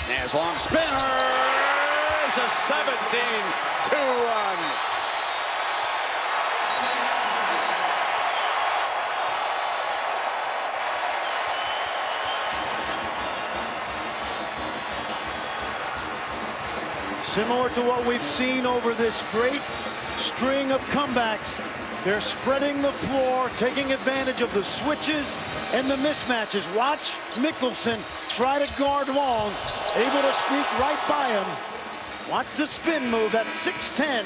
Naz long spinner. It's a 17-2 run. Similar to what we've seen over this great string of comebacks, they're spreading the floor, taking advantage of the switches and the mismatches. Watch Mickelson try to guard Long, able to sneak right by him. Watch the spin move, that 6'10",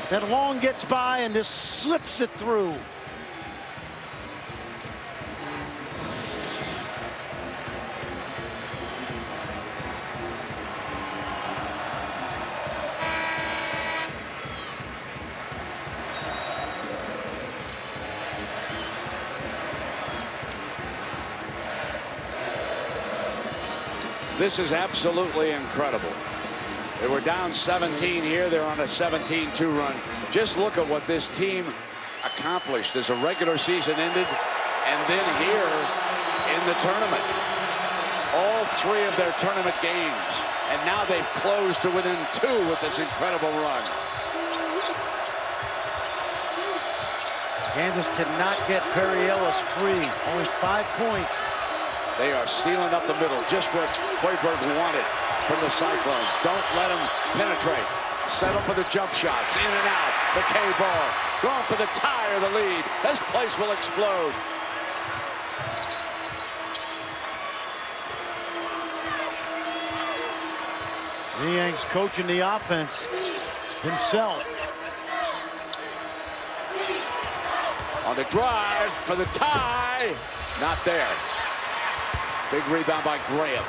that Long gets by and just slips it through. This is absolutely incredible. They were down 17 here. They're on a 17-2 run. Just look at what this team accomplished as a regular season ended, and then here in the tournament. All three of their tournament games And now they've closed to within 2 with this incredible run. Kansas cannot get Perry Ellis free. Only 5 points. They are sealing up the middle, just what Hoiberg wanted from the Cyclones. Don't let them penetrate. Settle for the jump shots, in and out. McKay ball, going for the tie or the lead. This place will explode. Niang's coaching the offense himself. On the drive for the tie. Not there. Big rebound by Graham.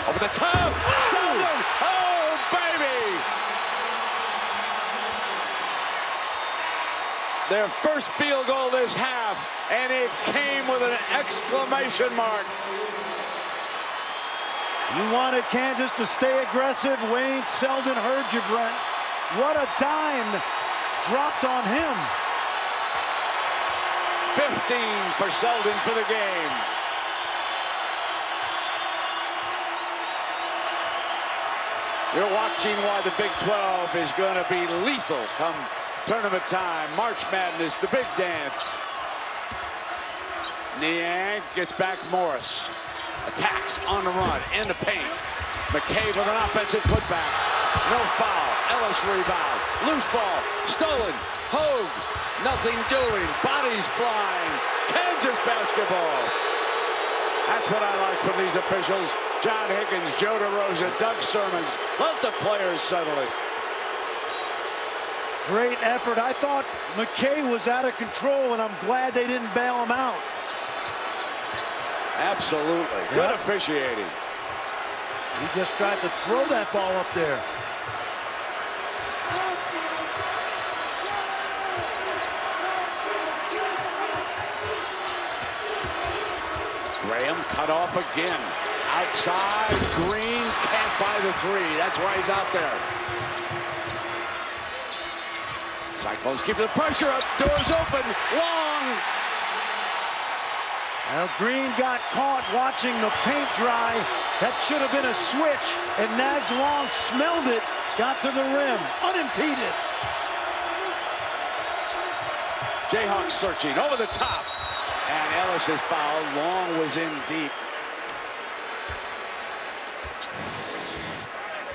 Over the top. Sheldon. Oh, baby. Their first field goal this half, and it came with an exclamation mark. You wanted Kansas to stay aggressive. Wayne Sheldon heard you, Brent. What a dime dropped on him. 15 for Sheldon for the game. You're watching why the Big 12 is going to be lethal come tournament time. March Madness, the big dance. Niang gets back Morris. Attacks on the run, in the paint. McKay with an offensive putback. No foul. Ellis rebound. Loose ball. Stolen. Hogue. Nothing doing. Bodies flying. Kansas basketball. That's what I like from these officials. John Higgins, Joe DeRosa, Doug Sermons. Let the players settle it. Great effort. I thought McKay was out of control, and I'm glad they didn't bail him out. Absolutely. Good officiating. He just tried to throw that ball up there. Graham cut off again. Outside, Green can't buy the 3. That's why he's out there. Cyclones keep the pressure up. Doors open. Long. Well, Green got caught watching the paint dry. That should have been a switch, and Naz Long smelled it, got to the rim, unimpeded. Jayhawks searching over the top. And Ellis is fouled. Long was in deep.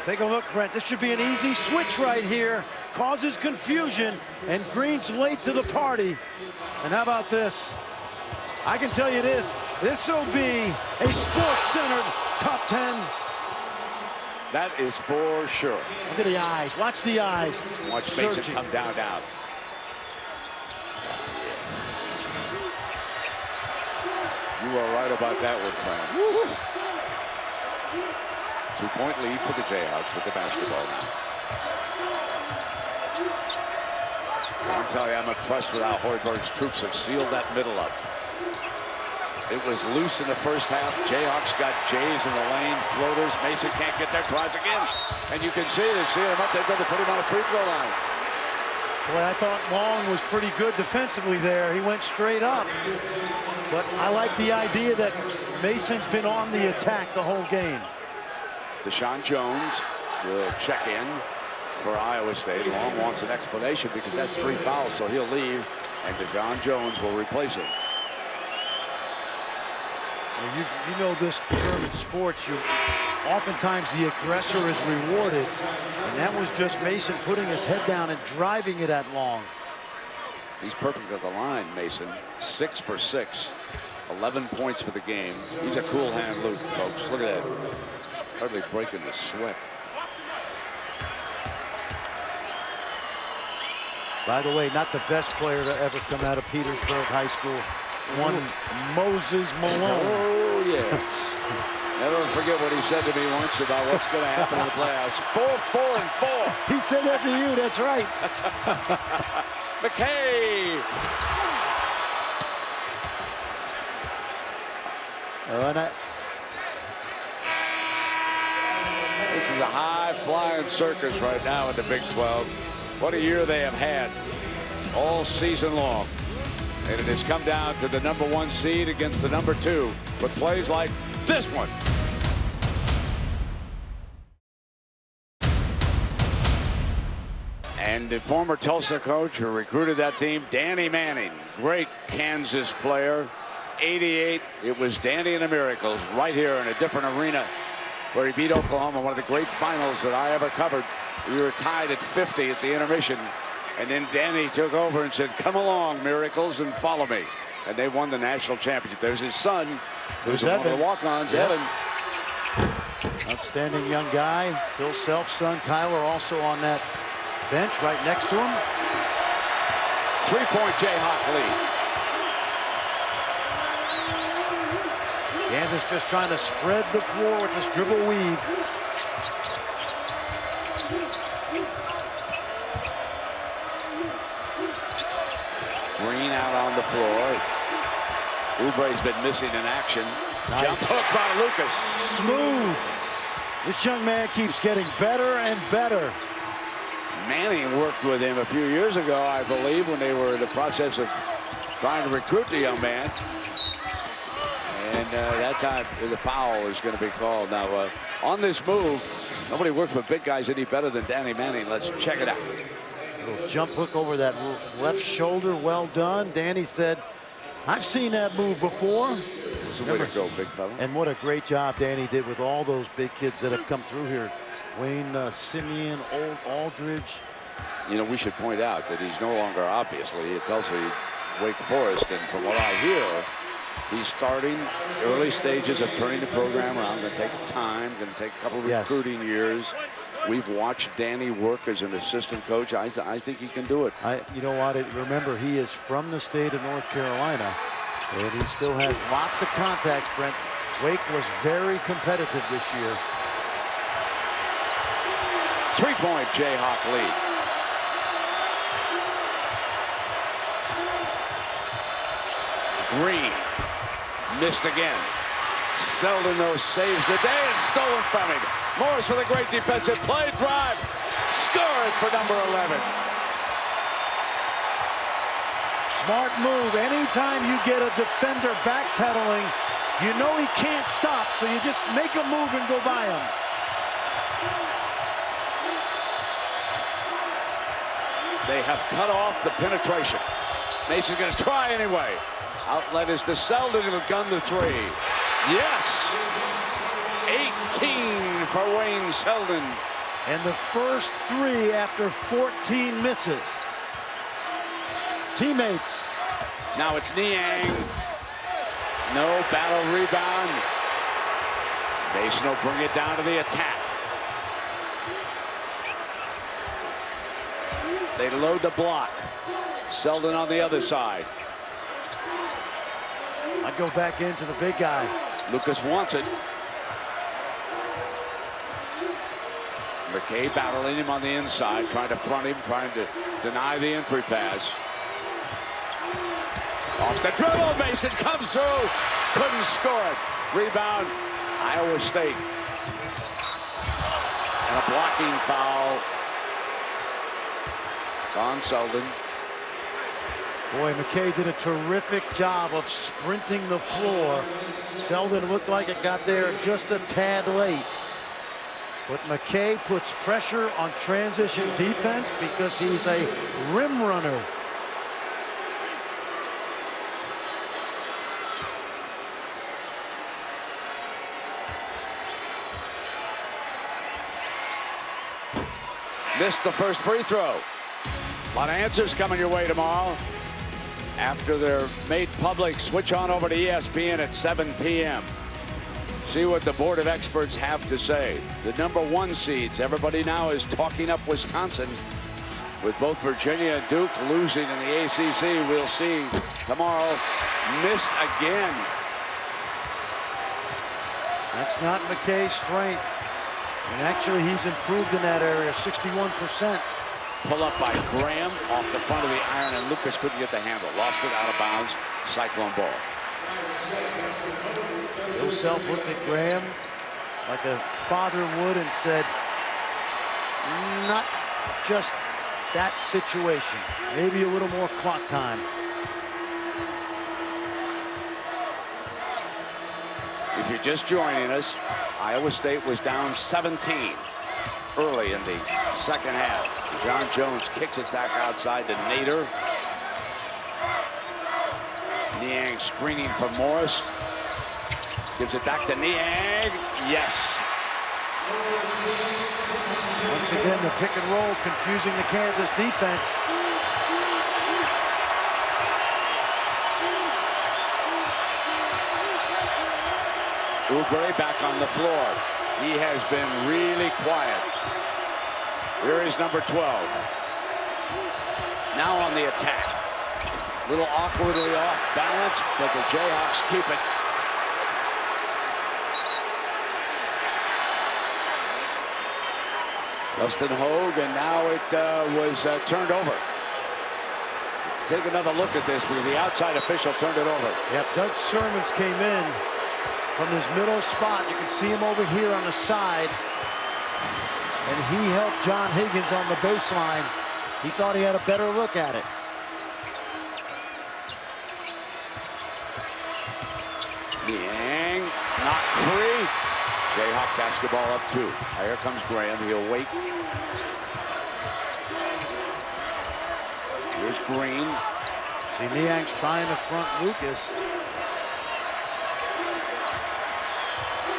Take a look, Brent. This should be an easy switch right here. Causes confusion, and Green's late to the party. And how about this? I can tell you this will be a sports-centered top 10. That is for sure. Look at the eyes. Watch the eyes. Watch Mason come down. You are right about that one, Fran. 2-point lead for the Jayhawks with the basketball now. I'll tell you, I'm impressed with how Hoiberg's troops have sealed that middle up. It was loose in the first half. Jayhawks got Jays in the lane, floaters. Mason can't get there, tries again. And you can see they're seeing him up. They've got to put him on a free throw line. Boy, I thought Long was pretty good defensively there. He went straight up. But I like the idea that Mason's been on the attack the whole game. Deshaun Jones will check in for Iowa State. Long wants an explanation because that's 3 fouls, so he'll leave, and Deshaun Jones will replace him. Well, you know this term in sports, oftentimes the aggressor is rewarded, and that was just Mason putting his head down and driving it at Long. He's perfect at the line, Mason. 6 for 6. 11 points for the game. He's a cool hand, Luke, folks. Look at that. Hardly breaking the sweat. By the way, not the best player to ever come out of Petersburg High School. One Moses Malone. Oh, yes. Never forget what he said to me once about what's going to happen in the playoffs. 4-4-4. He said that to you, that's right. McKay. This is a high-flying circus right now in the Big 12. What a year they have had all season long. And it has come down to the #1 seed against the #2 with plays like this one. And the former Tulsa coach who recruited that team, Danny Manning, great Kansas player. 88, it was Danny and the Miracles right here in a different arena where he beat Oklahoma, one of the great finals that I ever covered. We were tied at 50 at the intermission. And then Danny took over and said, "Come along, Miracles, and follow me." And they won the national championship. There's his son, who's one of the walk-ons, Evan. Outstanding young guy. Phil Self's son, Tyler, also on that bench right next to him. 3-point Jayhawk lead. Kansas just trying to spread the floor with this dribble weave. Green out on the floor. Oubre's been missing in action. Nice. Jump hook by Lucas. Smooth. This young man keeps getting better and better. Manning worked with him a few years ago, I believe, when they were in the process of trying to recruit the young man. And that time the foul is going to be called. Now, on this move, nobody works with big guys any better than Danny Manning. Let's check it out. Little jump hook over that left shoulder. Well done. Danny said, "I've seen that move before." It's a way to go, big fella. And what a great job Danny did with all those big kids that have come through here. Wayne Simeon, Old Aldridge. You know, we should point out that he's no longer, obviously, at Tulsa, Wake Forest. And from what I hear, he's starting early stages of turning the program around. Going to take time, going to take a couple of recruiting years. We've watched Danny work as an assistant coach. I think he can do it. You know what? Remember, he is from the state of North Carolina, and he still has lots of contacts, Brent. Wake was very competitive this year. 3-point Jayhawk lead. Green missed again. Selden, though, saves the day and stolen from him. Morris with a great defensive play, drive, scored for number 11. Smart move. Anytime you get a defender backpedaling, you know he can't stop, so you just make a move and go by him. They have cut off the penetration. Mason's going to try anyway. Outlet is to Selden, who will gun the three. Yes! 18 for Wayne Selden. And the first three after 14 misses. Teammates. Now it's Niang. No battle rebound. Mason will bring it down to the attack. They load the block. Selden on the other side. I'd go back into the big guy. Lucas wants it. McKay battling him on the inside, trying to front him, trying to deny the entry pass. Off the dribble, Mason comes through. Couldn't score it. Rebound, Iowa State. And a blocking foul. It's on Selden. Boy, McKay did a terrific job of sprinting the floor. Selden looked like it got there just a tad late. But McKay puts pressure on transition defense because he's a rim runner. Missed the first free throw. A lot of answers coming your way tomorrow. After they're made public, switch on over to ESPN at 7 p.m. See what the board of experts have to say. The #1 seeds, everybody now is talking up Wisconsin. With both Virginia and Duke losing in the ACC, we'll see tomorrow. Missed again. That's not McKay's strength. And actually, he's improved in that area, 61%. Pull up by Graham off the front of the iron, and Lucas couldn't get the handle. Lost it out of bounds. Cyclone ball. Bill Self looked at Graham like a father would and said, not just that situation. Maybe a little more clock time. If you're just joining us, Iowa State was down 17. early in the second half. John Jones kicks it back outside to Nader. Niang screening for Morris. Gives it back to Niang. Yes. Once again, the pick and roll confusing the Kansas defense. Oubre back on the floor. He has been really quiet. Here is number 12. Now on the attack. A little awkwardly off balance, but the Jayhawks keep it. Dustin Hogue, and now it was turned over. Take another look at this because the outside official turned it over. Yep, Doug Shermans came in from his middle spot. You can see him over here on the side. And he helped John Higgins on the baseline. He thought he had a better look at it. Niang, not free. Jayhawk basketball up 2. Here comes Graham. He'll wait. Here's Green. See, Niang's trying to front Lucas.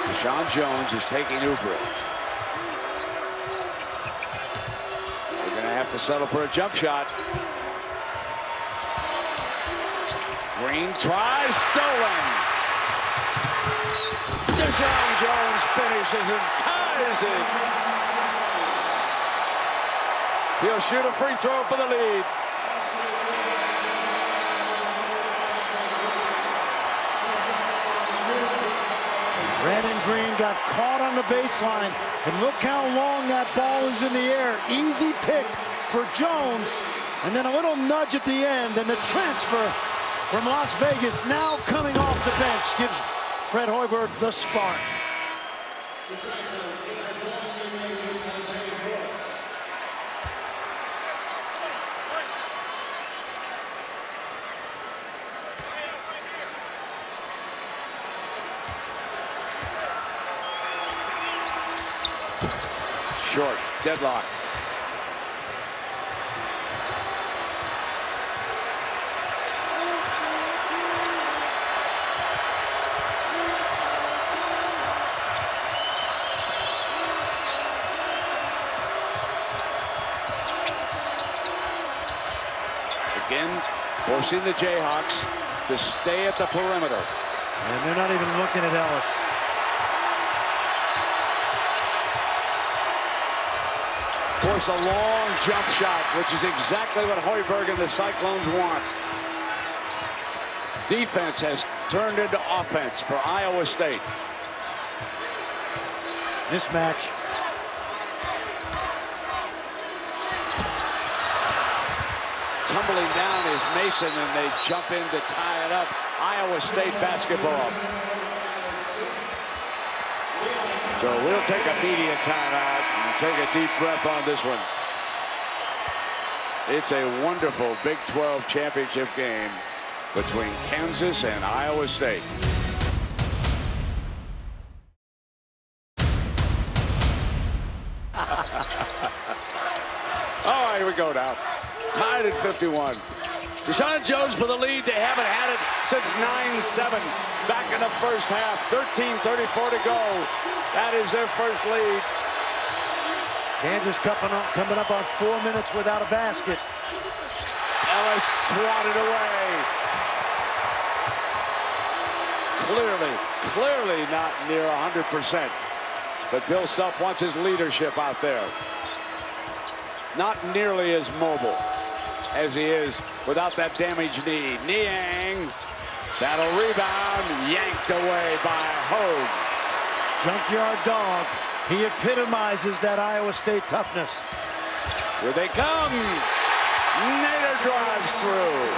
Deshaun Jones is taking Oubre. They're going to have to settle for a jump shot. Green tries, stolen. Deshaun Jones finishes and ties it. He'll shoot a free throw for the lead. Brandon Green got caught on the baseline, and look how long that ball is in the air. Easy pick for Jones, and then a little nudge at the end, and the transfer from Las Vegas now coming off the bench gives Fred Hoiberg the spark. Short, deadlock. Again, forcing the Jayhawks to stay at the perimeter. And they're not even looking at Ellis. Force a long jump shot, which is exactly what Hoiberg and the Cyclones want. Defense has turned into offense for Iowa State. Mismatch. Tumbling down is Mason, and they jump in to tie it up. Iowa State basketball. So we'll take a media timeout and take a deep breath on this one. It's a wonderful Big 12 championship game between Kansas and Iowa State. All right, here we go now. Tied at 51. Deshaun Jones for the lead. They haven't had it since 9-7 back in the first half. 13:34 to go. That is their first lead. Kansas coming up on 4 minutes without a basket. Ellis swatted away. Clearly not near 100%. But Bill Self wants his leadership out there. Not nearly as mobile as he is without that damaged knee. Niang, that'll rebound, yanked away by Hogue. Junkyard dog. He epitomizes that Iowa State toughness. Here they come. Nader drives through.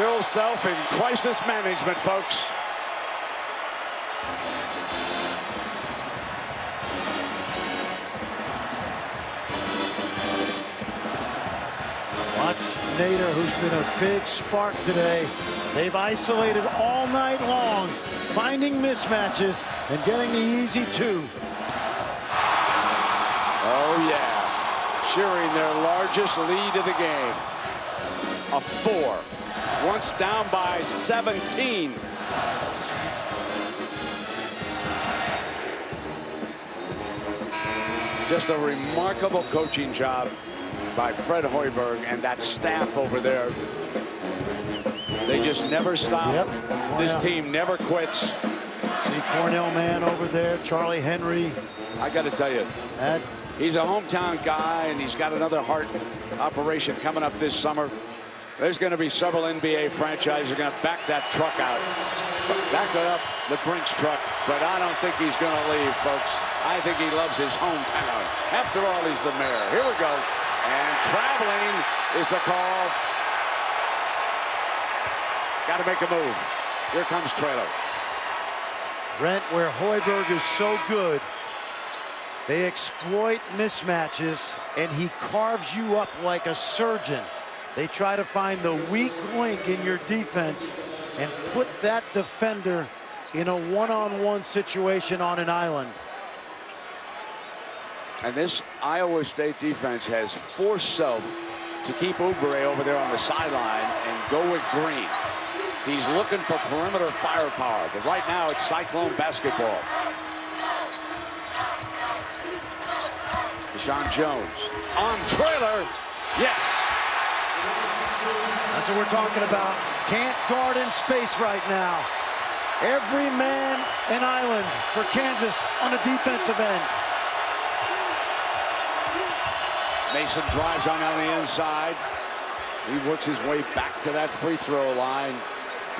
Bill Self in crisis management, folks. Watch Nader, who's been a big spark today. They've isolated all night long, finding mismatches and getting the easy two. Oh, yeah. Shearing their largest lead of the game. A 4. Once down by 17. Just a remarkable coaching job by Fred Hoiberg and that staff over there. They just never stop. Yep. This team never quits. See Cornell man over there, Charlie Henry. I got to tell you, he's a hometown guy, and he's got another heart operation coming up this summer. There's going to be several NBA franchises going to back that truck out. Back it up, the Brinks truck. But I don't think he's going to leave, folks. I think he loves his hometown. After all, he's the mayor. Here we go. And traveling is the call. Got to make a move. Here comes Traylor. Brent, where Hoiberg is so good, they exploit mismatches, and he carves you up like a surgeon. They try to find the weak link in your defense and put that defender in a one-on-one situation on an island. And this Iowa State defense has forced self to keep Oubre over there on the sideline and go with Green. He's looking for perimeter firepower, but right now it's Cyclone basketball. Deshaun Jones on Traylor. Yes. That's what we're talking about. Can't guard in space right now. Every man an island for Kansas on the defensive end. Mason drives on the inside. He works his way back to that free throw line.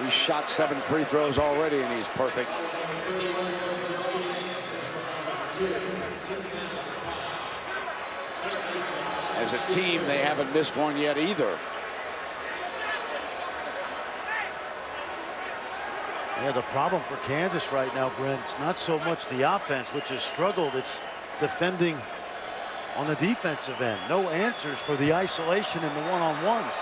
He's shot 7 free throws already, and he's perfect. As a team, they haven't missed one yet either. Yeah, the problem for Kansas right now, Brent, it's not so much the offense, which has struggled. It's defending on the defensive end. No answers for the isolation and the one-on-ones.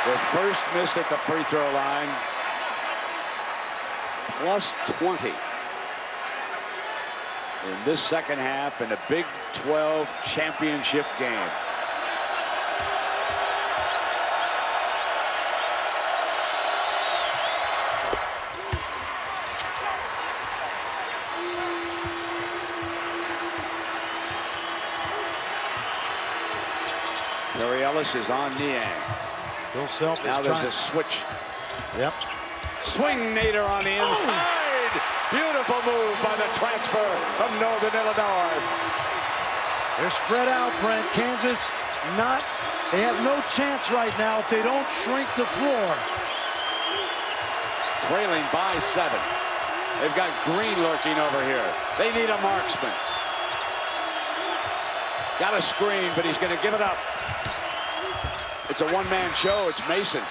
Their first miss at the free throw line. Plus 20 in this second half in a Big 12 championship game. Perry Ellis is on Niang. Bill Self Now is there's trying. a switch. Yep. Swing Nader on the inside. Beautiful move by the transfer from Northern Illinois. They're spread out, Brent. Kansas they have no chance right now if they don't shrink the floor. Trailing by 7. They've got Green lurking over here. They need a marksman. Got a screen, but he's going to give it up. It's a one-man show. It's Mason.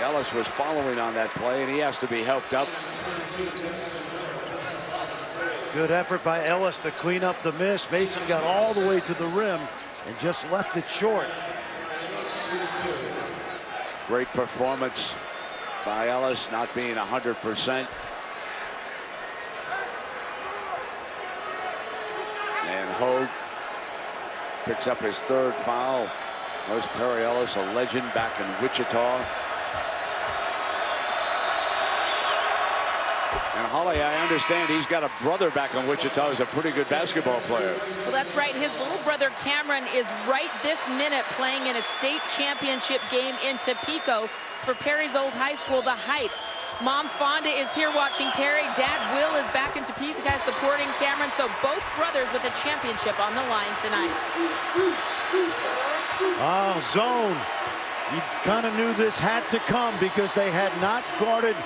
Ellis was following on that play, and he has to be helped up. Good effort by Ellis to clean up the miss. Mason got all the way to the rim and just left it short. Great performance by Ellis, not being 100%. And Hogue picks up his 3rd foul. There's Perry Ellis, a legend back in Wichita. And Holly, I understand he's got a brother back in Wichita who's a pretty good basketball player. Well, that's right. His little brother Cameron is right this minute playing in a state championship game in Topeka for Perry's old high school, the Heights. Mom Fonda is here watching Perry. Dad Will is back in Topeka supporting Cameron. So both brothers with a championship on the line tonight. Oh, zone. You kind of knew this had to come because they had not guarded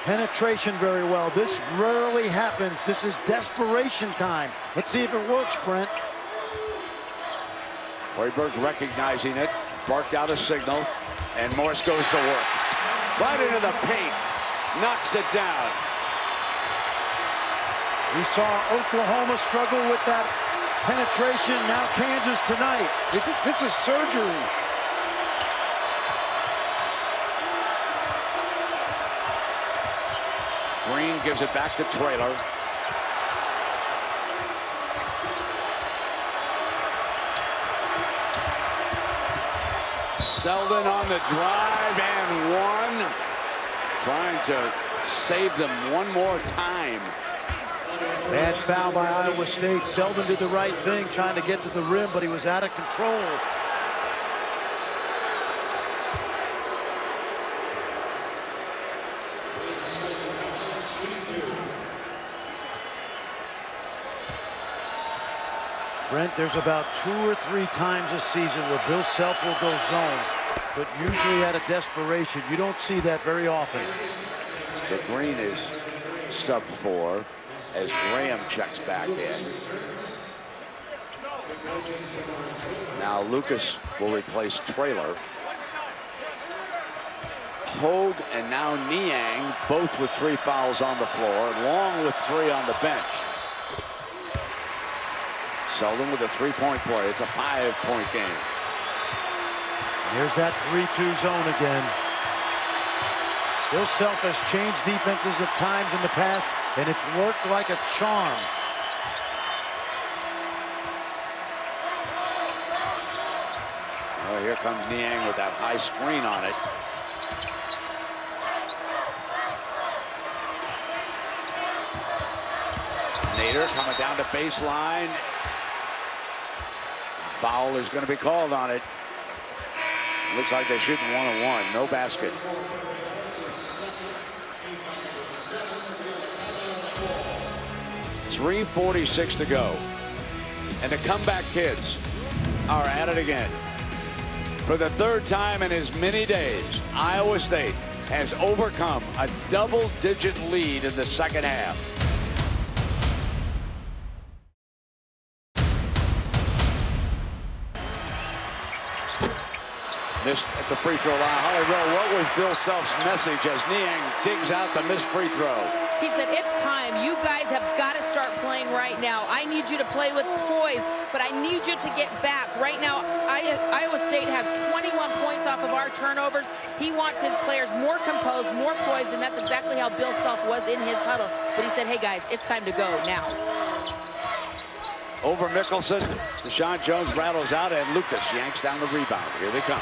penetration very well. This rarely happens. This is desperation time. Let's see if it works, Brent. Hoiberg recognizing it, barked out a signal, and Morse goes to work. Right into the paint, knocks it down. We saw Oklahoma struggle with that penetration. Now Kansas tonight. This is surgery. Green gives it back to Traylor. Selden on the drive and one. Trying to save them one more time. Bad foul by Iowa State. Selden did the right thing trying to get to the rim, but he was out of control. Brent, there's about 2 or 3 times this season where Bill Self will go zone, but usually out of desperation. You don't see that very often. So Green is sub 4 as Graham checks back in. Now Lucas will replace Traylor. Hogue and now Niang, both with 3 fouls on the floor, Long with 3 on the bench. Selden with a 3-point play. It's a 5-point game. Here's that 3-2 zone again. Bill Self has changed defenses at times in the past, and it's worked like a charm. Oh, here comes Niang with that high screen on it. Nader coming down to baseline. Foul is going to be called on it. Looks like they're shooting 1-on-1. No basket. .346 to go. And the comeback kids are at it again. For the 3rd time in as many days, Iowa State has overcome a double-digit lead in the second half. Missed at the free throw line. Holly Rowe, what was Bill Self's message as Niang digs out the missed free throw? He said, it's time. You guys have got to start playing right now. I need you to play with poise, but I need you to get back. Right now, Iowa State has 21 points off of our turnovers. He wants his players more composed, more poised, and that's exactly how Bill Self was in his huddle. But he said, hey, guys, it's time to go now. Over Mickelson, Deshaun Jones rattles out, and Lucas yanks down the rebound. Here they come.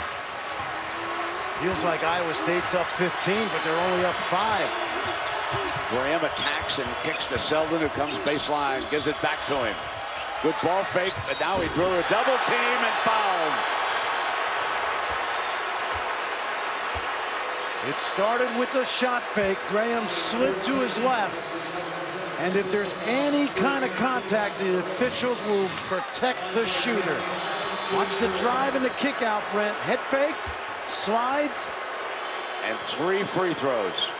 Feels like Iowa State's up 15, but they're only up 5. Graham attacks and kicks to Selden, who comes baseline, gives it back to him. Good ball fake, but now he drew a double team and fouled. It started with a shot fake. Graham slid to his left. And if there's any kind of contact, the officials will protect the shooter. Watch the drive and the kick out, Brent. Head fake, slides. And 3 free throws.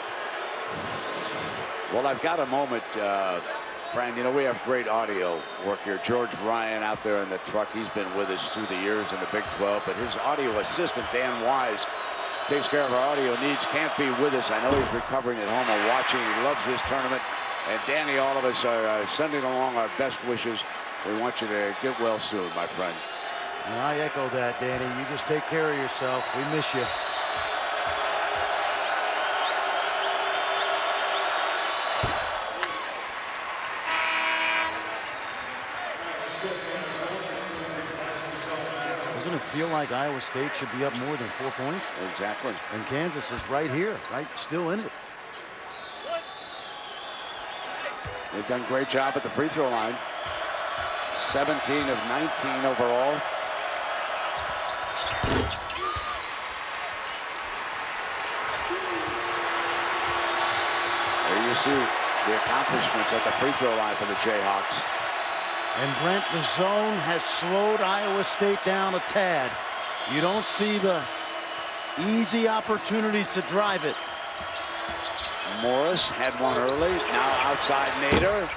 Well, I've got a moment, Fran. You know, we have great audio work here. George Ryan out there in the truck. He's been with us through the years in the Big 12. But his audio assistant, Dan Wise, takes care of our audio needs. Can't be with us. I know he's recovering at home and watching. He loves this tournament. And Danny, all of us are sending along our best wishes. We want you to get well soon, my friend. And I echo that, Danny. You just take care of yourself. We miss you. Doesn't it feel like Iowa State should be up more than 4 points? Exactly. And Kansas is right here, right, still in it. They've done a great job at the free throw line. 17 of 19 overall. There you see the accomplishments at the free throw line for the Jayhawks. And Brent, the zone has slowed Iowa State down a tad. You don't see the easy opportunities to drive it. Morris had one early. Now outside Nader.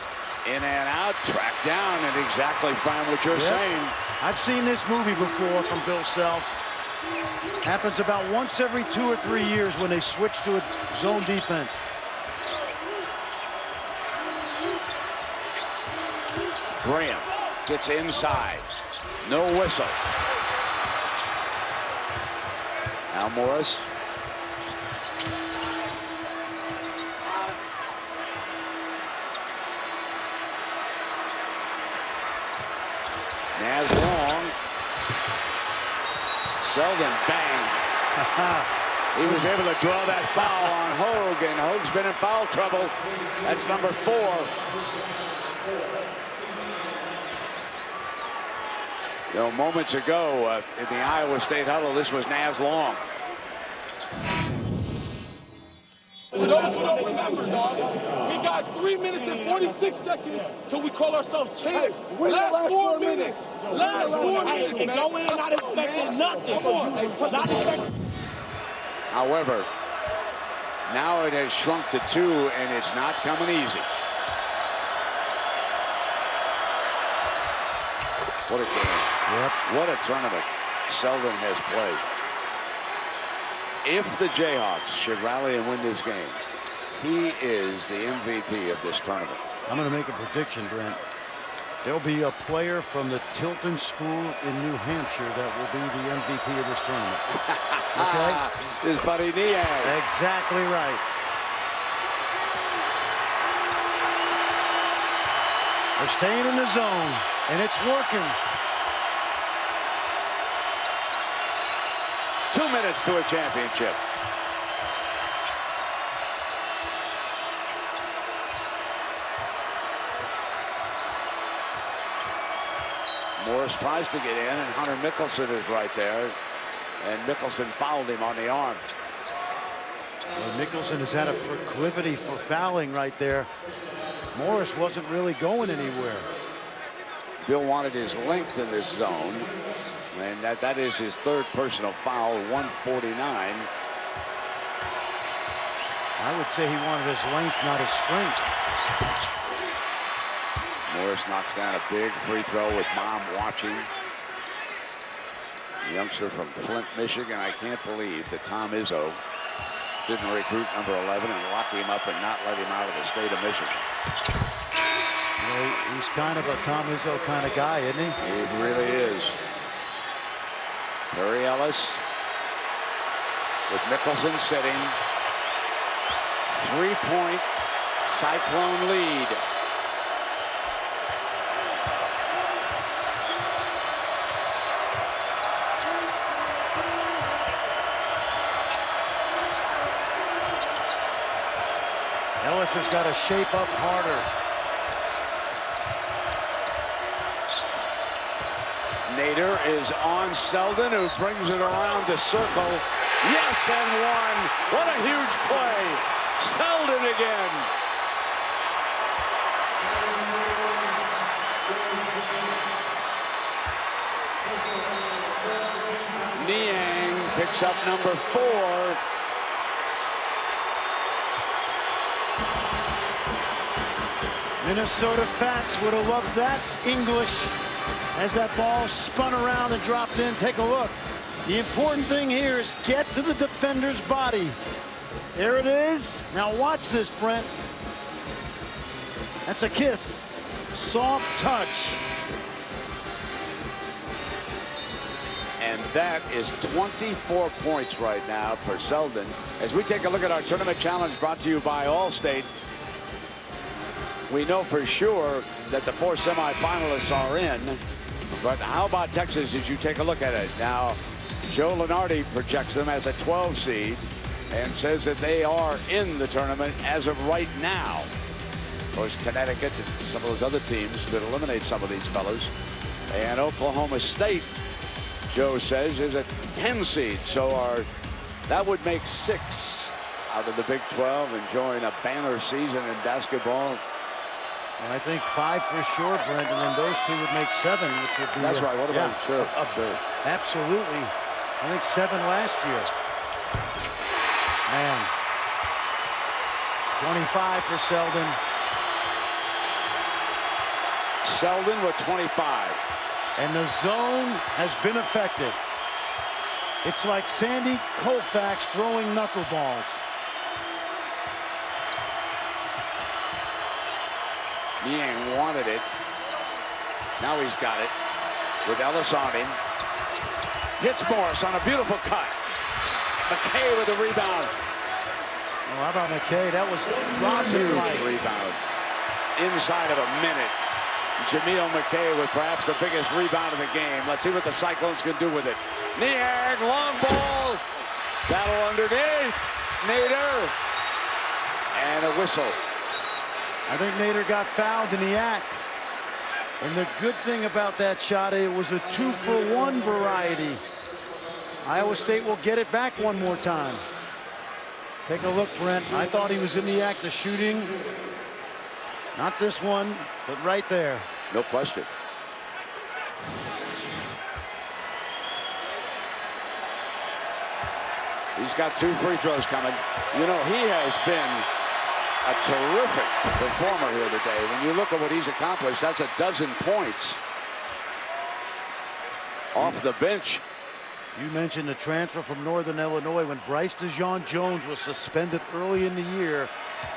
In and out. Tracked down. And exactly find what you're saying. I've seen this movie before from Bill Self. Happens about once every 2 or 3 years when they switch to a zone defense. Graham gets inside. No whistle. Now Morris. Naz long. Selden bang. He was able to draw that foul on Hogue, and Hogue's been in foul trouble. That's number 4. You know, moments ago in the Iowa State huddle, this was Naz long. For those who don't remember, dog, we got 3 minutes and 46 seconds till we call ourselves champs. Last 4 minutes. Last 4 minutes, man. Go in not expecting nothing. Come on. Not expecting. However, now it has shrunk to 2, and it's not coming easy. What a game. Yep. What a tournament Selden has played. If the Jayhawks should rally and win this game, he is the MVP of this tournament. I'm going to make a prediction, Brent. There'll be a player from the Tilton School in New Hampshire that will be the MVP of this tournament. Okay? His buddy Niang. Exactly right. They're staying in the zone, and it's working. 2 minutes to a championship. Morris tries to get in, and Hunter Mickelson is right there. And Mickelson fouled him on the arm. Well, Mickelson has had a proclivity for fouling right there. Morris wasn't really going anywhere. Bill wanted his length in this zone. And that is his 3rd personal foul, 149. I would say he wanted his length, not his strength. Morris knocks down a big free throw with mom watching. A youngster from Flint, Michigan. I can't believe that Tom Izzo didn't recruit number 11 and lock him up and not let him out of the state of Michigan. You know, he's kind of a Tom Izzo kind of guy, isn't he? He really is. Perry Ellis with Mickelson sitting. 3-point Cyclone lead. Ellis has got to shape up harder. Nader is on Selden, who brings it around the circle. Yes, and one. What a huge play. Selden again. Niang picks up number 4. Minnesota Fats would have loved that English as that ball spun around and dropped in. Take a look. The important thing here is get to the defender's body. There it is. Now watch this, Brent. That's a kiss. Soft touch. And that is 24 points right now for Selden. As we take a look at our tournament challenge brought to you by Allstate, we know for sure that the 4 semifinalists are in. But how about Texas as you take a look at it? Now, Joe Lunardi projects them as a 12 seed and says that they are in the tournament as of right now. Of course, Connecticut and some of those other teams could eliminate some of these fellas. And Oklahoma State, Joe says, is a 10 seed. So that would make 6 out of the Big 12 enjoying a banner season in basketball. And I think 5 for sure, Brent, and then those 2 would make 7, which would be... That's right. What about sure. Absolutely. I think 7 last year. Man. 25 for Selden. Selden with 25. And the zone has been effective. It's like Sandy Koufax throwing knuckleballs. Niang wanted it. Now he's got it with Ellis on him. Hits Morris on a beautiful cut. McKay with the rebound. Oh, how about McKay? That was Huge rebound. Inside of a minute. Jameel McKay with perhaps the biggest rebound of the game. Let's see what the Cyclones can do with it. Niang, long ball. Battle underneath. Nader. And a whistle. I think Nader got fouled in the act. And the good thing about that shot, it was a 2-for-1 variety. Iowa State will get it back one more time. Take a look, Brent. I thought he was in the act of shooting. Not this one, but right there. No question. He's got 2 free throws coming. You know, he has been a terrific performer here today. When you look at what he's accomplished, that's 12 points off the bench. You mentioned the transfer from Northern Illinois. When Bryce DeJean-Jones was suspended early in the year,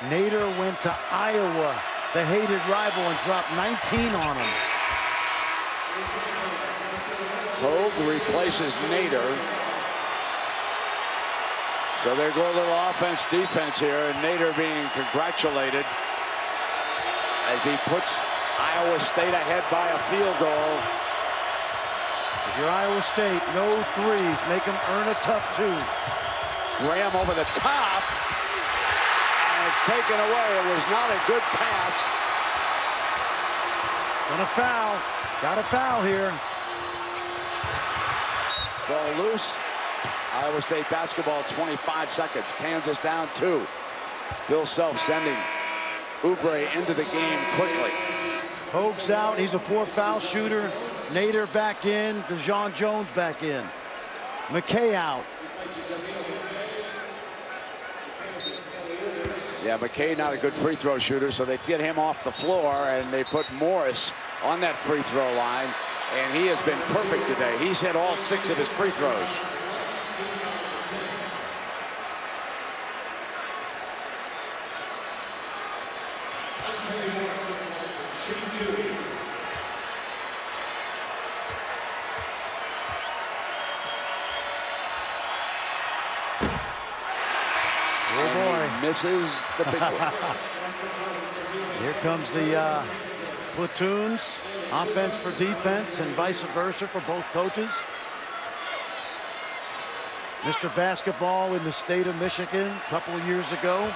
Nader went to Iowa, the hated rival, and dropped 19 on him. Hogue replaces Nader. So there go a little offense-defense here, and Nader being congratulated as he puts Iowa State ahead by a field goal. If you're Iowa State, no threes. Make them earn a tough 2. Graham over the top. And it's taken away. It was not a good pass. Gonna foul. Got a foul here. Ball loose. Iowa State basketball, 25 seconds. Kansas down 2. Bill Self sending Oubre into the game quickly. Hogue's out. He's a poor foul shooter. Nader back in. DeJean-Jones back in. McKay out. Yeah, McKay not a good free throw shooter, so they get him off the floor, and they put Morris on that free throw line, and he has been perfect today. He's hit all 6 of his free throws. Misses the big one. Here comes the platoons. Offense for defense and vice versa for both coaches. Mr. Basketball in the state of Michigan a couple years ago.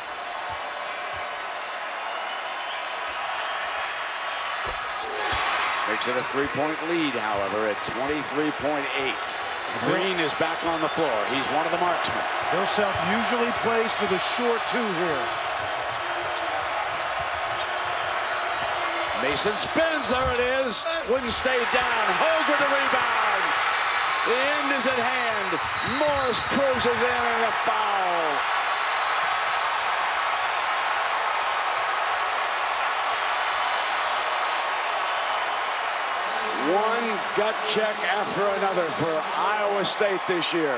Makes it a 3-point lead, however, at 23.8. Green is back on the floor. He's one of the marksmen. Bill Self usually plays for the short 2 here. Mason spins. There it is. Wouldn't stay down. Hogue with the rebound. The end is at hand. Morris cruises in and a foul. One gut check after another for Iowa State this year.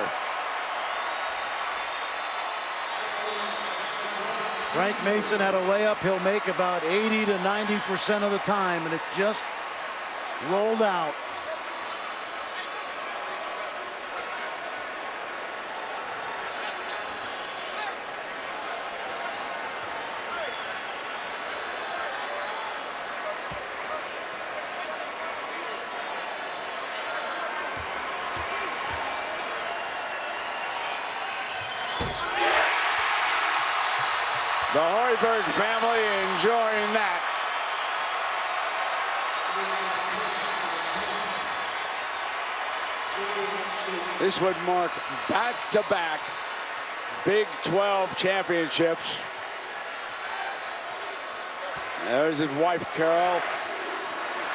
Frank Mason had a layup he'll make about 80 to 90% of the time, and it just rolled out. The Hoiberg family enjoying that. This would mark back-to-back Big 12 championships. There's his wife, Carol.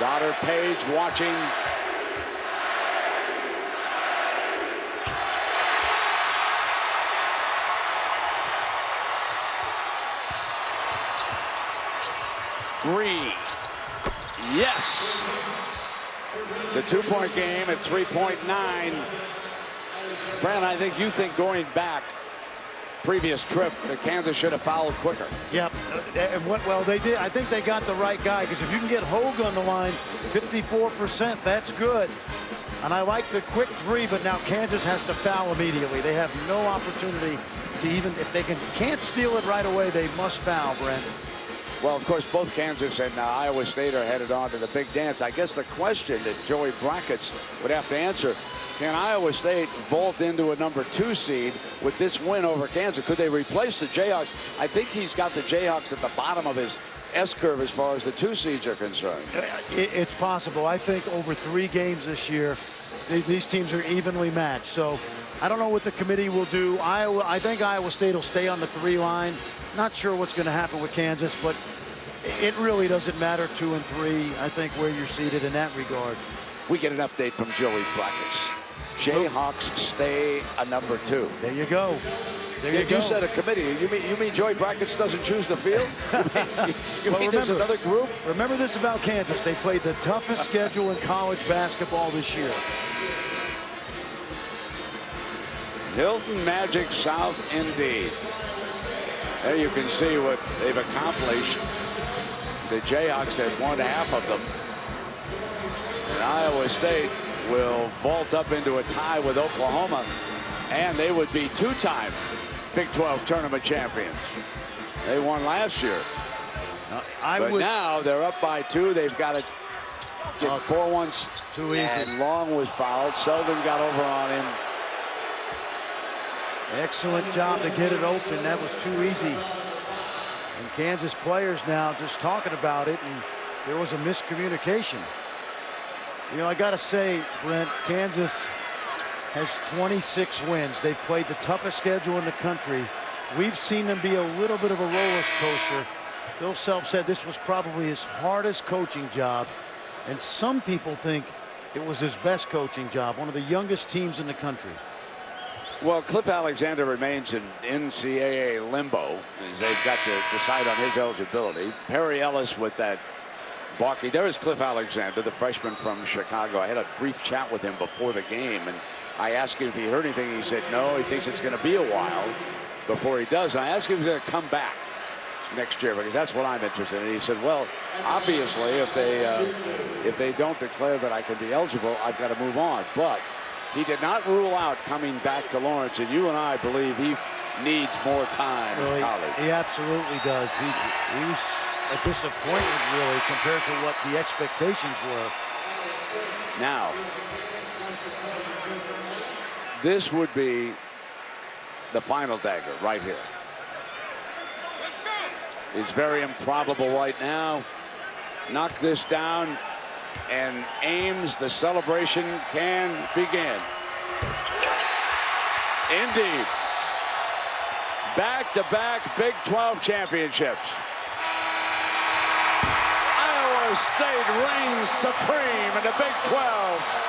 Daughter, Paige, watching. Green. Yes. It's a 2-point game at 3.9. Fran, I think you think going back previous trip that Kansas should have fouled quicker. Yep. And well, they did. I think they got the right guy, because if you can get Hogue on the line, 54%, that's good. And I like the quick three, but now Kansas has to foul immediately. They have no opportunity to even, if they can't steal it right away, they must foul, Brent. Well, of course, both Kansas and Iowa State are headed on to the big dance. I guess the question that Joey Brackets would have to answer, can Iowa State vault into a #2 seed with this win over Kansas? Could they replace the Jayhawks? I think he's got the Jayhawks at the bottom of his S-curve as far as the 2 seeds are concerned. It's possible. I think over 3 games this year, these teams are evenly matched. So I don't know what the committee will do. I think Iowa State will stay on the 3 line. Not sure what's going to happen with Kansas, but it really doesn't matter 2 and 3. I think where you're seated in that regard. We get an update from Joey Brackets. Jayhawks stay a #2. There you go. There you go. You said a committee. You mean Joey Brackets doesn't choose the field? you mean there's another group? Remember this about Kansas. They played the toughest schedule in college basketball this year. Hilton Magic South indeed. There you can see what they've accomplished. The Jayhawks had won half of them. And Iowa State will vault up into a tie with Oklahoma, and they would be 2-time Big 12 tournament champions. They won last year. But now they're up by 2. They've got to get 4-1. Too easy. And Long was fouled. Selden got over on him. Excellent job to get it open. That was too easy. And Kansas players now just talking about it, and there was a miscommunication. You know, I got to say, Brent, Kansas has 26 wins. They've played the toughest schedule in the country. We've seen them be a little bit of a roller coaster. Bill Self said this was probably his hardest coaching job, and some people think it was his best coaching job, one of the youngest teams in the country. Well, Cliff Alexander remains in NCAA limbo as they've got to decide on his eligibility. Perry Ellis with that balky. There is Cliff Alexander, the freshman from Chicago. I had a brief chat with him before the game, and I asked him if he heard anything. He said no, he thinks it's going to be a while before he does. And I asked him if he's going to come back next year, because that's what I'm interested in. And he said, well, obviously, if they don't declare that I can be eligible, I've got to move on. But he did not rule out coming back to Lawrence, and you and I believe he needs more time in college. He absolutely does. He was a disappointment, really, compared to what the expectations were. Now, this would be the final dagger right here. It's very improbable right now. Knock this down, and Ames, the celebration can begin. Indeed. Back-to-back Big 12 championships. Iowa State reigns supreme in the Big 12.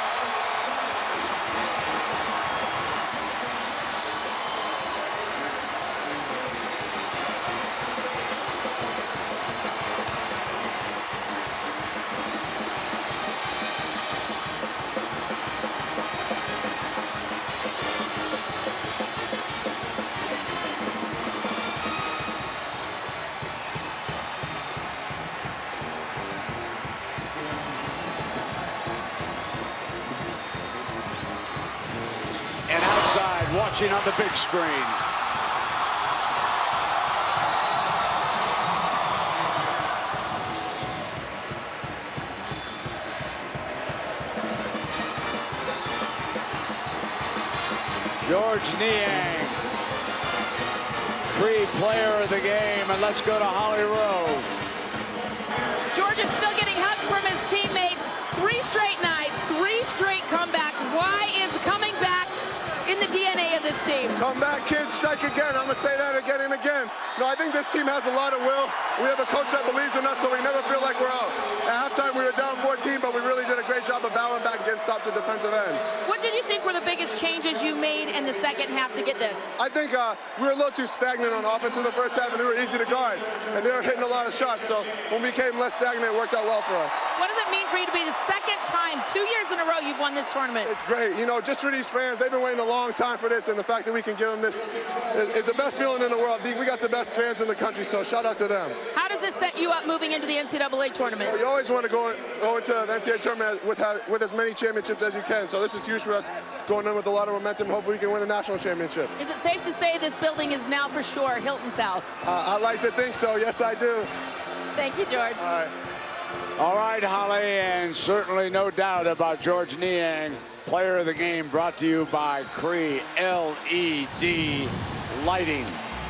Watching on the big screen. George Niang, Cree player of the game, and let's go to Holly Rowe. George is still getting hugs from his teammates. 3 straight nights, 3 straight comebacks. Why is coming back in the DNA of this team? Come back, kids, strike again. I'm going to say that again and again. No, I think this team has a lot of will. We have a coach that believes in us, so we never feel like we're out. At halftime, we were down 14, but we really did a great job of battling back against stops at defensive end. What did you think were the biggest changes you made in the second half to get this? I think we were a little too stagnant on offense in the first half, and they were easy to guard, and they were hitting a lot of shots. So when we became less stagnant, it worked out well for us. What does it mean for you to be the second time. 2 years in a row you've won this tournament. It's great. You know, just for these fans, they've been waiting a long time for this, and the fact that we can give them this is the best feeling in the world. We got the best fans in the country, so shout out to them. How does this set you up moving into the NCAA tournament? Well, you always want to go into the NCAA tournament with as many championships as you can, so this is huge for us, going in with a lot of momentum. Hopefully we can win a national championship. Is it safe to say this building is now for sure Hilton South? I like to think so. Yes, I do. Thank you, George. All right. All right, Holly, and certainly no doubt about George Niang, player of the game, brought to you by Cree LED Lighting.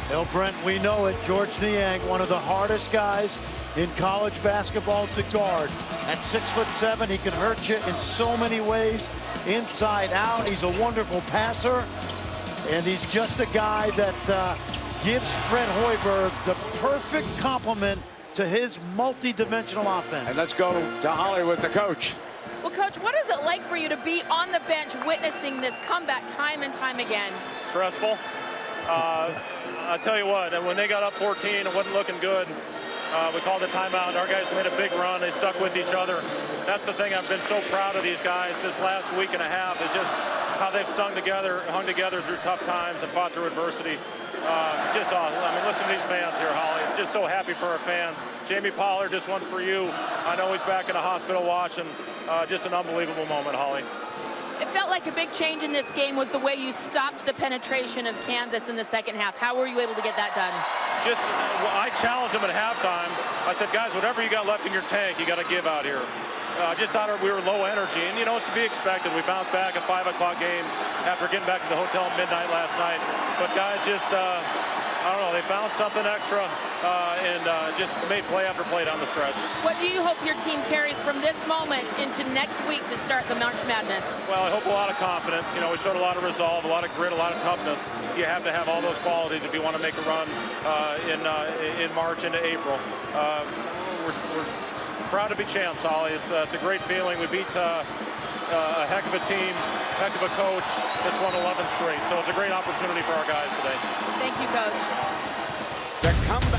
Well, Brent, we know it. George Niang, one of the hardest guys in college basketball to guard. At 6'7", he can hurt you in so many ways, inside out. He's a wonderful passer, and he's just a guy that gives Fred Hoiberg the perfect complement to his multi-dimensional offense. And let's go to Holly with the coach. Well, Coach, what is it like for you to be on the bench witnessing this comeback time and time again? Stressful. I'll tell you what, when they got up 14, it wasn't looking good. We called a timeout. Our guys made a big run. They stuck with each other. That's the thing. I've been so proud of these guys this last week and a half, is just how they've hung together through tough times and fought through adversity. Just awesome. I mean, listen to these fans here, Holly. Just so happy for our fans. Jamie Pollard, this one's for you. I know he's back in the hospital watching. Just an unbelievable moment, Holly. It felt like a big change in this game was the way you stopped the penetration of Kansas in the second half. How were you able to get that done? I challenged them at halftime. I said, guys, whatever you got left in your tank, you got to give out here. I just thought we were low energy, and, you know, it's to be expected. We bounced back a 5 o'clock game after getting back to the hotel at midnight last night. But guys just, I don't know, they found something extra and just made play after play down the stretch. What do you hope your team carries from this moment into next week to start the March Madness? Well, I hope a lot of confidence. You know, we showed a lot of resolve, a lot of grit, a lot of toughness. You have to have all those qualities if you want to make a run in March into April. We're proud to be champs, Holly. It's a great feeling. We beat a heck of a team, heck of a coach that's won 11 straight. So it's a great opportunity for our guys today. Thank you, Coach. The comeback.